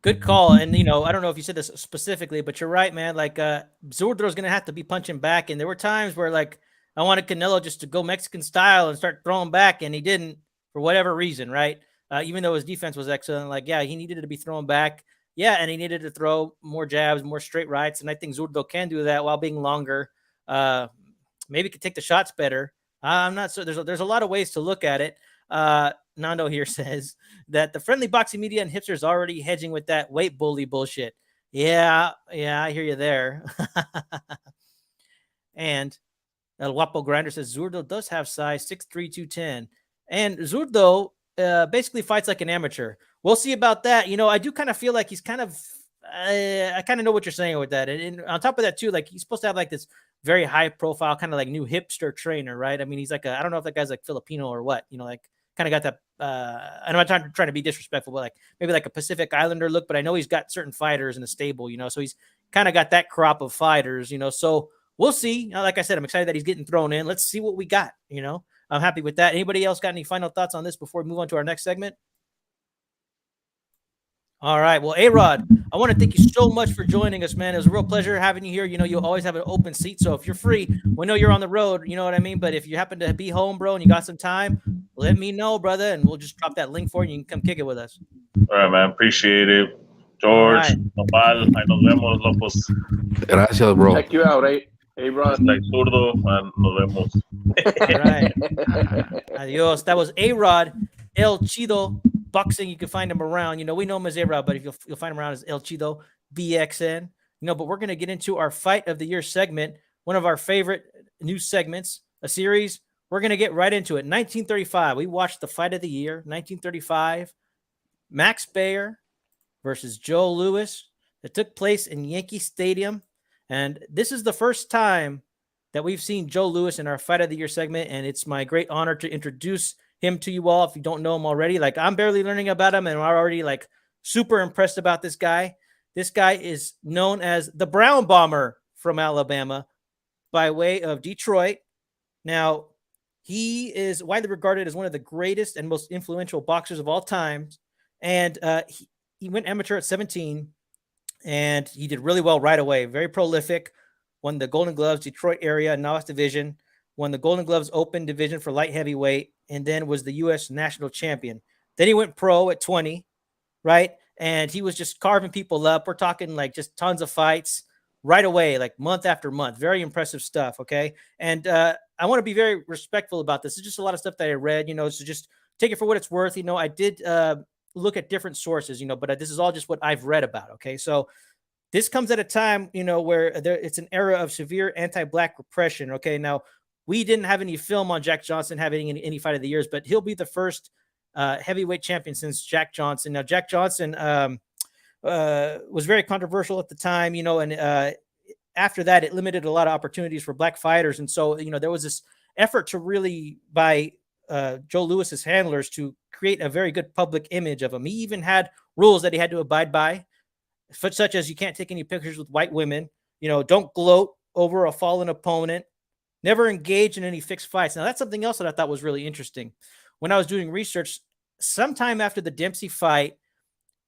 Good call. And, I don't know if you said this specifically, but you're right, man. Like, Zurdo's going to have to be punching back. And there were times where, like, I wanted Canelo just to go Mexican style and start throwing back, and he didn't for whatever reason, right? Even though his defense was excellent. Like, yeah, he needed to be throwing back. Yeah, and he needed to throw more jabs, more straight rights. And I think Zurdo can do that while being longer. Maybe could take the shots better. I'm not so. There's a lot of ways to look at it. Nando here says that the friendly boxing media and hipsters already hedging with that weight bully bullshit. Yeah, I hear you there. And El Guapo Grinder says Zurdo does have size 6'3", 210. And Zurdo basically fights like an amateur. We'll see about that. I do kind of feel like he's kind of I kind of know what you're saying with that. And on top of that too, like he's supposed to have like this very high profile kind of like new hipster trainer, right? I mean, he's like I don't know if that guy's like Filipino or what, like kind of got that I'm not trying to be disrespectful, but like maybe like a Pacific Islander look, but I know he's got certain fighters in the stable, so he's kind of got that crop of fighters, so we'll see. Like I said, I'm excited that he's getting thrown in. Let's see what we got, I'm happy with that. Anybody else got any final thoughts on this before we move on to our next segment? All right. Well, A-Rod, I want to thank you so much for joining us, man. It was a real pleasure having you here. You always have an open seat. So if you're free, we know you're on the road, you know what I mean? But if you happen to be home, bro, and you got some time, let me know, brother, and we'll just drop that link for you. You can come kick it with us. All right, man. Appreciate it. George, Nopal, ahí nos vemos, locos. Gracias, bro. Check you out, A-Rod. Like Zurdo, and nos vemos. All right. Adios. That was A-Rod, El Chido Boxing. You can find him around. We know him as A-Rod, but if you'll find him around as El Chido BXN. But we're going to get into our Fight of the Year segment, one of our favorite new segments, a series. We're going to get right into it. 1935. We watched the Fight of the Year, 1935. Max Baer versus Joe Louis. It took place in Yankee Stadium. And this is the first time that we've seen Joe Louis in our Fight of the Year segment. And it's my great honor to introduce him to you all if you don't know him already. Like, I'm barely learning about him, and I'm already like super impressed about this guy. This guy is known as the Brown Bomber from Alabama by way of Detroit. Now, he is widely regarded as one of the greatest and most influential boxers of all time. And he went amateur at 17, and he did really well right away. Very prolific. Won the Golden Gloves, Detroit area, novice division. won the Golden Gloves Open division for light heavyweight, and then was the U.S. national champion. Then he went pro at 20, right? And he was just carving people up. We're talking like just tons of fights right away, like month after month. Very impressive stuff, okay? And I want to be very respectful about this. It's just a lot of stuff that I read, so just take it for what it's worth. I did look at different sources, but this is all just what I've read about, okay? So this comes at a time, where it's an era of severe anti-Black repression, okay? Now, we didn't have any film on Jack Johnson having any fight of the years, but he'll be the first heavyweight champion since Jack Johnson. Now, Jack Johnson was very controversial at the time, and after that, it limited a lot of opportunities for Black fighters. And so, there was this effort to really, by Joe Louis's handlers, to create a very good public image of him. He even had rules that he had to abide by, such as you can't take any pictures with white women, don't gloat over a fallen opponent, never engage in any fixed fights. Now, that's something else that I thought was really interesting. When I was doing research, sometime after the Dempsey fight,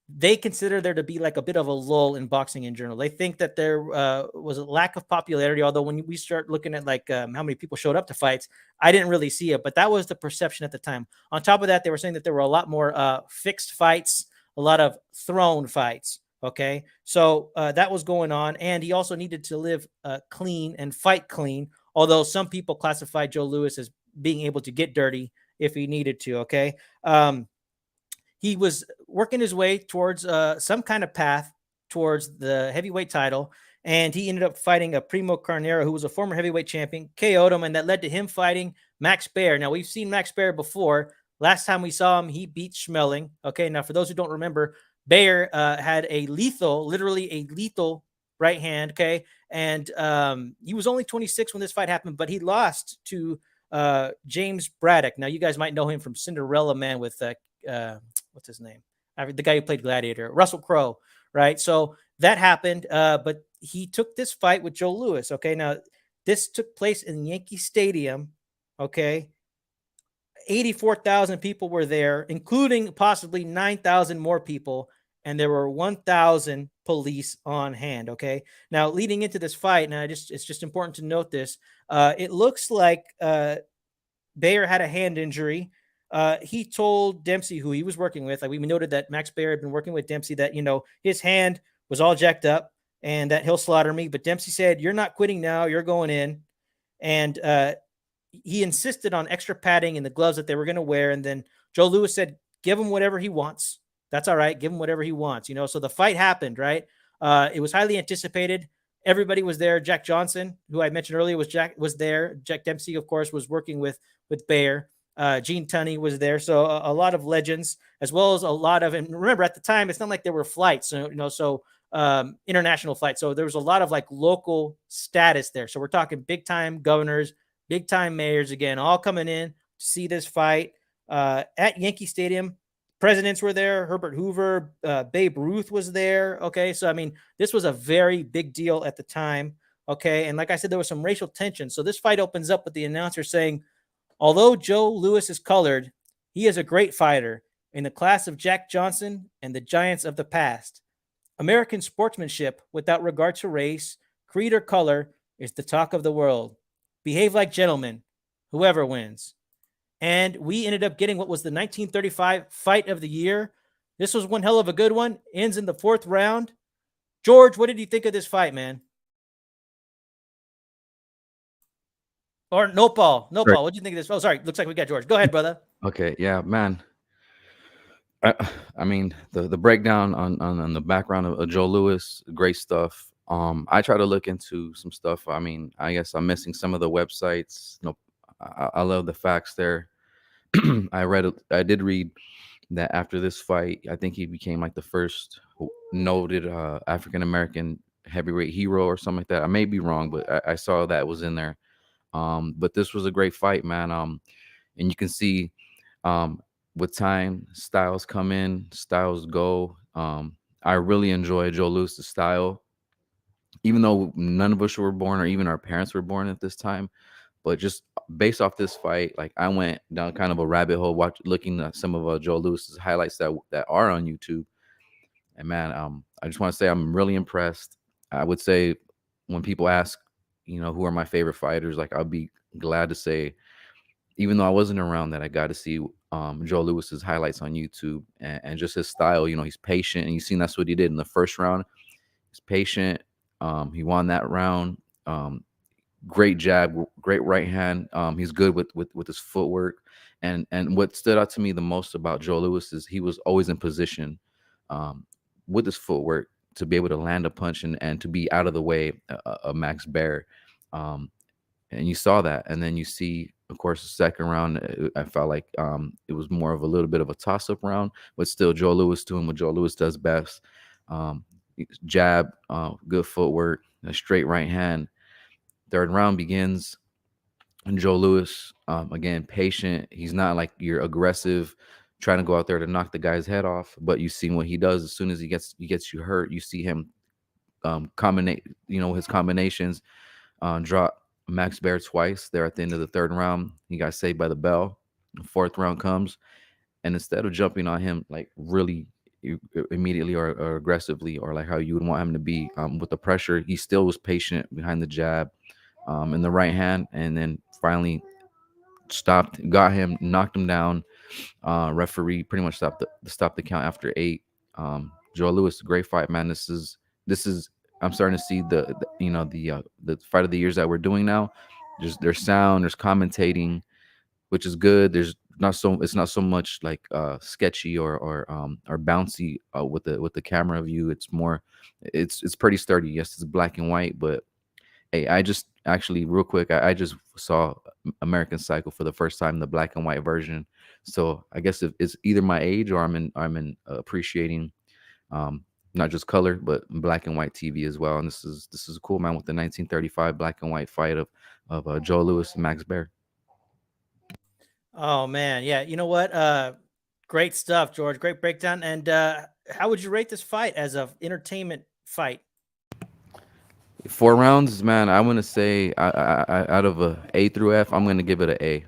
they consider there to be like a bit of a lull in boxing in general. They think that there was a lack of popularity, although when we start looking at like how many people showed up to fights, I didn't really see it, but that was the perception at the time. On top of that, they were saying that there were a lot more fixed fights, a lot of thrown fights. Okay, so that was going on, and he also needed to live clean and fight clean, although some people classified Joe Louis as being able to get dirty if he needed to, okay? He was working his way towards some kind of path towards the heavyweight title, and he ended up fighting a Primo Carnera, who was a former heavyweight champion, KO'd him, and that led to him fighting Max Baer. Now, we've seen Max Baer before. Last time we saw him, he beat Schmeling, okay? Now, for those who don't remember, Baer had literally a lethal right hand, okay? And he was only 26 when this fight happened, but he lost to James Braddock. Now, you guys might know him from Cinderella Man with, what's his name? The guy who played Gladiator, Russell Crowe, right? So that happened, but he took this fight with Joe Louis, okay? Now, this took place in Yankee Stadium, okay? 84,000 people were there, including possibly 9,000 more people, and there were 1,000 police on hand, okay? Now, leading into this fight, and it's just important to note this, it looks like Baer had a hand injury. He told Dempsey, who he was working with, like we noted that Max Baer had been working with Dempsey, that, his hand was all jacked up and that he'll slaughter me. But Dempsey said, "You're not quitting now, you're going in." And he insisted on extra padding in the gloves that they were going to wear. And then Joe Louis said, "Give him whatever he wants. That's all right. Give him whatever he wants." So the fight happened, right? It was highly anticipated. Everybody was there. Jack Johnson, who I mentioned earlier, was there. Jack Dempsey, of course, was working with Baer. Gene Tunney was there. So a lot of legends, as well as a lot of, and remember at the time, it's not like there were flights, international flights. So there was a lot of like local status there. So we're talking big time governors, big time mayors, again, all coming in to see this fight at Yankee Stadium. Presidents were there. Herbert Hoover, Babe Ruth was there. Okay. So, I mean, this was a very big deal at the time. Okay. And like I said, there was some racial tension. So this fight opens up with the announcer saying, "Although Joe Louis is colored, he is a great fighter in the class of Jack Johnson and the giants of the past. American sportsmanship without regard to race, creed, or color is the talk of the world. Behave like gentlemen, whoever wins." And we ended up getting what was the 1935 fight of the year. This was one hell of a good one. Ends in the 4th round. George, what did you think of this fight, man? Or no, Paul. What did you think of this? Oh, sorry. Looks like we got George. Go ahead, brother. Okay, yeah, man. I mean, the breakdown on the background of Joe Louis, great stuff. I try to look into some stuff. I mean, I guess I'm missing some of the websites. I love the facts there. I did read that after this fight, I think he became like the first noted African American heavyweight hero or something like that. I may be wrong, but I saw that was in there. But this was a great fight, man. And you can see with time, styles come in, styles go. I really enjoy Joe Louis' style, even though none of us were born, or even our parents were born at this time. But just based off this fight, like I went down kind of a rabbit hole, looking at some of Joe Louis' highlights that are on YouTube. And man, I just want to say I'm really impressed. I would say when people ask, who are my favorite fighters, like I'll be glad to say, even though I wasn't around, that I got to see Joe Lewis's highlights on YouTube, and just his style. He's patient, and you've seen that's what he did in the first round. He's patient. He won that round. Great jab, great right hand. He's good with his footwork, and what stood out to me the most about Joe Lewis is he was always in position with his footwork to be able to land a punch and to be out of the way of Max Baer. And you saw that, and then you see, of course, the second round. I felt like it was more of a little bit of a toss-up round, but still Joe Lewis doing what Joe Lewis does best: jab, good footwork, a straight right hand. Third round begins, and Joe Lewis, again, patient. He's not like you're aggressive, trying to go out there to knock the guy's head off. But you see what he does as soon as he gets you hurt. You see him combinate, his combinations, drop Max Baer twice there at the end of the third round. He got saved by the bell. The fourth round comes, and instead of jumping on him like really immediately or aggressively, or like how you would want him to be with the pressure, he still was patient behind the jab in the right hand, and then finally got him, knocked him down. Referee pretty much stopped the count after 8. Joe Lewis, great fight, man. This is I'm starting to see the fight of the years that we're doing now. There's sound, there's commentating, which is good. It's not so much like sketchy or bouncy with the camera view. It's more, it's pretty sturdy. Yes, it's black and white, but hey, I just actually real quick, I just saw American Psycho for the first time, the black and white version. So I guess it's either my age or I'm in appreciating not just color but black and white TV as well. And this is cool, man, with the 1935 black and white fight of Joe Lewis and Max Baer. Oh man, yeah. You know what? Great stuff, George. Great breakdown. And how would you rate this fight as an entertainment fight? 4 rounds, man. I want to say out of a A through F, I'm going to give it an A.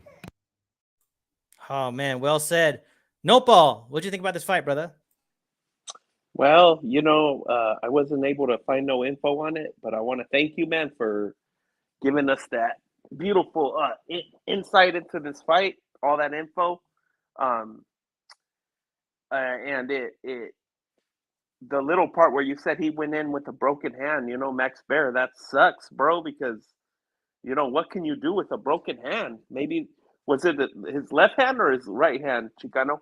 Oh man, well said. Nopal, what do you think about this fight, brother? Well, I wasn't able to find no info on it, but I want to thank you, man, for giving us that beautiful insight into this fight, all that info. And the little part where you said he went in with a broken hand, Max Baer, that sucks, bro, because, what can you do with a broken hand? Maybe, was it his left hand or his right hand, Chicano?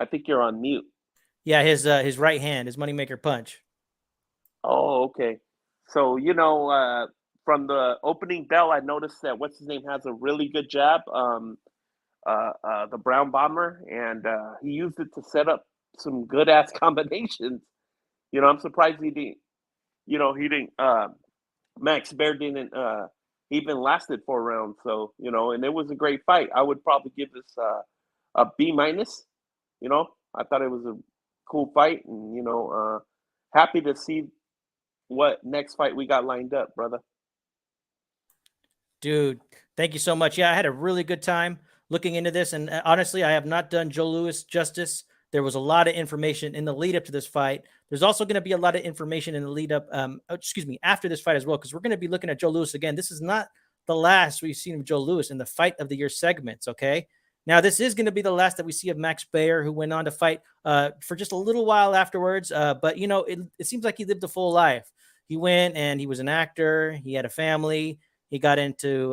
I think you're on mute. Yeah, his right hand, his moneymaker punch. Oh, okay. So, from the opening bell, I noticed that what's his name has a really good jab, the Brown Bomber, and he used it to set up some good ass combinations. I'm surprised he didn't. Max Baer didn't even lasted 4 rounds. So, and it was a great fight. I would probably give this a B minus. I thought it was a cool fight, and happy to see what next fight we got lined up, brother. Dude, thank you so much. Yeah, I had a really good time looking into this, and honestly, I have not done Joe Lewis justice. There was a lot of information in the lead up to this fight. There's also going to be a lot of information in the lead up, after this fight as well, because we're going to be looking at Joe Lewis again. This is not the last we've seen of Joe Lewis in the fight of the year segments, okay? Now, this is going to be the last that we see of Max Baer, who went on to fight for just a little while afterwards. But, it seems like he lived a full life. He went and he was an actor. He had a family. He got into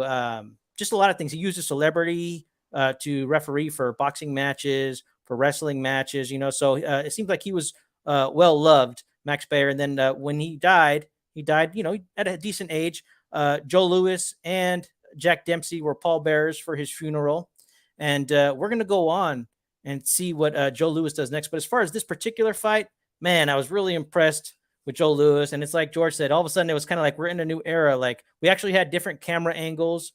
just a lot of things. He used a celebrity to referee for boxing matches, for wrestling matches, So it seems like he was well-loved, Max Baer. And then when he died, at a decent age. Joe Lewis and Jack Dempsey were pallbearers for his funeral. And we're going to go on and see what Joe Lewis does next. But as far as this particular fight, man, I was really impressed with Joe Lewis. And it's like George said, all of a sudden it was kind of like we're in a new era. Like we actually had different camera angles.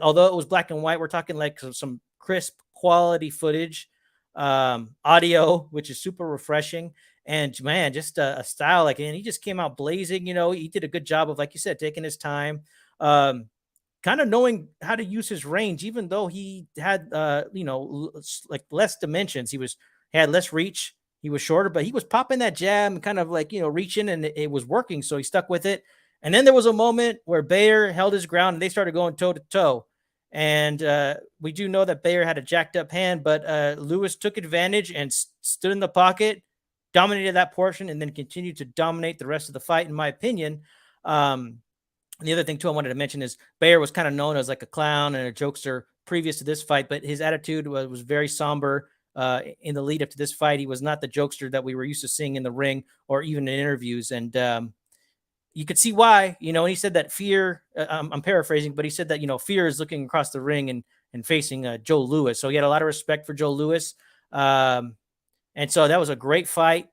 Although it was black and white, we're talking like some crisp quality footage, audio, which is super refreshing. And man, just a style and he just came out blazing. He did a good job of, like you said, taking his time. Kind of knowing how to use his range, even though he had, like less dimensions. He had less reach He was shorter, but he was popping that jab and kind of like, reaching, and it was working. So he stuck with it. And then there was a moment where Baer held his ground and they started going toe to toe. And we do know that Baer had a jacked up hand, but Lewis took advantage and stood in the pocket, dominated that portion, and then continued to dominate the rest of the fight, in my opinion. The other thing, too, I wanted to mention is Baer was kind of known as like a clown and a jokester previous to this fight, but his attitude was very somber in the lead up to this fight. He was not the jokester that we were used to seeing in the ring or even in interviews. And you could see why, and he said that fear, I'm paraphrasing, but he said that, fear is looking across the ring and facing Joe Louis. So he had a lot of respect for Joe Louis. And so that was a great fight.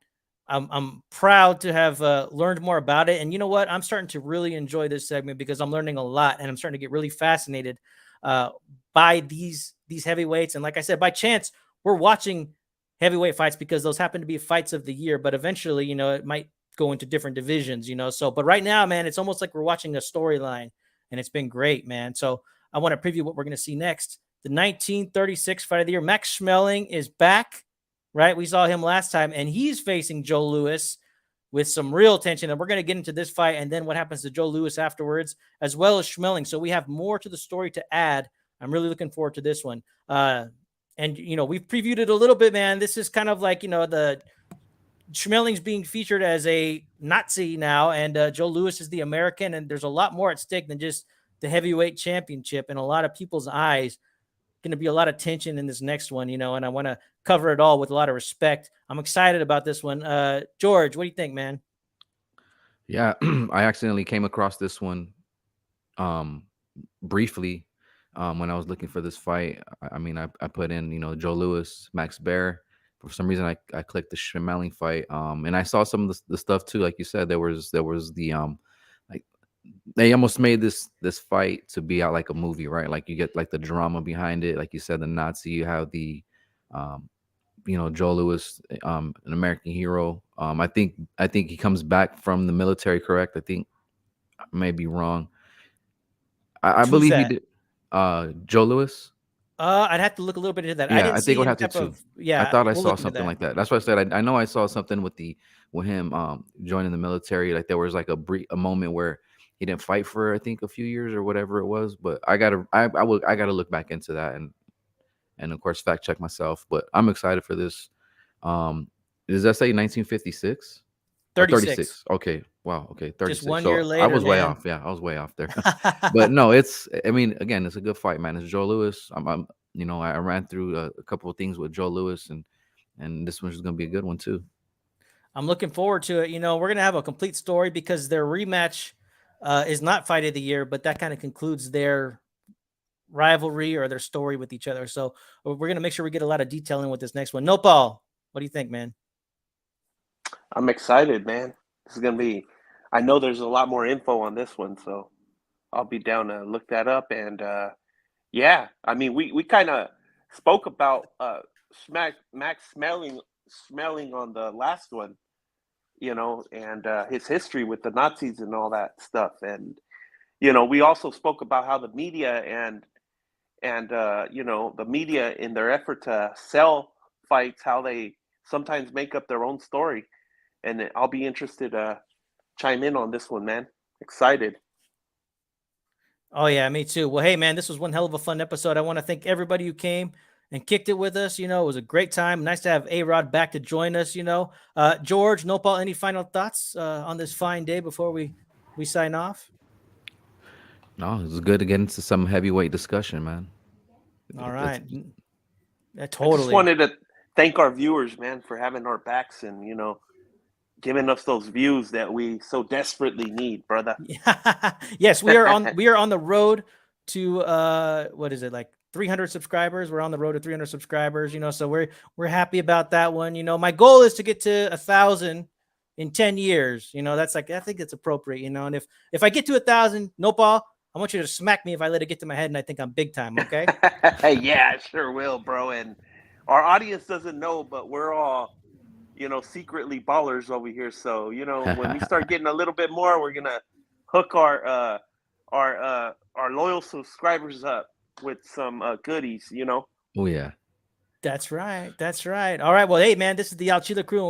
I'm proud to have learned more about it. And you know what? I'm starting to really enjoy this segment because I'm learning a lot and I'm starting to get really fascinated by these heavyweights. And like I said, by chance, we're watching heavyweight fights because those happen to be fights of the year. But eventually, it might go into different divisions, So, but right now, man, it's almost like we're watching a storyline and it's been great, man. So I want to preview what we're going to see next. The 1936 fight of the year. Max Schmeling is back. Right, we saw him last time, and he's facing Joe Louis with some real tension. And we're going to get into this fight and then what happens to Joe Louis afterwards, as well as Schmeling. So we have more to the story to add. I'm really looking forward to this one. And we've previewed it a little bit, man. This is kind of like the Schmeling's being featured as a Nazi now, and Joe Louis is the American. And there's a lot more at stake than just the heavyweight championship in a lot of people's eyes. Going to be a lot of tension in this next one, and I want to cover it all with a lot of respect. I'm excited about this one. George, what do you think, man? Yeah, I accidentally came across this one briefly when I was looking for this fight. I put in, Joe Louis, Max Baer. For some reason, I clicked the Schmeling fight, and I saw some of the stuff too. Like you said, there was the like they almost made this fight to be out like a movie, right? Like you get like the drama behind it. Like you said, the Nazi, you have the Joe Louis, an American hero. I think he comes back from the military, correct? I think I may be wrong. I believe he did. Joe Louis. I'd have to look a little bit into that. Yeah, I didn't see I would any have to type too. Yeah, I thought I we'll saw look into something that. like that. That's what I said. I know I saw something with him joining the military. Like there was like a moment where he didn't fight for I think a few years or whatever it was. But I gotta look back into that and of course fact check myself. But I'm excited for this. Does that say 1956? 36. Okay. Wow. Okay. 36. Just 1 so year later, I was way man. off. Yeah, I was way off there. But no, again, it's a good fight, man. It's Joe Louis. I ran through a couple of things with Joe Louis, and this one's going to be a good one too. I'm looking forward to it. We're going to have a complete story because their rematch is not fight of the year, but that kind of concludes their rivalry or their story with each other. So we're going to make sure we get a lot of detail in with this next one. Nopal, what do you think, man? I'm excited, man. This is going to be, I know there's a lot more info on this one, so I'll be down to look that up. And yeah, we kind of spoke about Max Schmeling on the last one, and his history with the Nazis and all that stuff. And, we also spoke about how the media and the media in their effort to sell fights, how they sometimes make up their own story. And I'll be interested to chime in on this one, man. Excited. Oh, yeah, me too. Well, hey, man, this was one hell of a fun episode. I want to thank everybody who came and kicked it with us. It was a great time. Nice to have A-Rod back to join us, George, Nopal, any final thoughts on this fine day before we sign off? No, it's good to get into some heavyweight discussion, man. All right. Totally. I just wanted to thank our viewers, man, for having our backs and, giving us those views that we so desperately need, brother. Yes, we are on the road to what is it, like 300 subscribers? We're on the road to 300 subscribers, so we're happy about that one. My goal is to get to 1,000 in 10 years. That's like, I think it's appropriate, and if I get to 1,000, Nopal, I want you to smack me if I let it get to my head and I think I'm big time, okay? Yeah, I sure will, bro. And our audience doesn't know, but we're all secretly ballers over here. So, when we start getting a little bit more, we're gonna hook our loyal subscribers up with some goodies. Oh yeah. That's right. That's right. All right. Well, hey, man, this is the Al Chila crew. And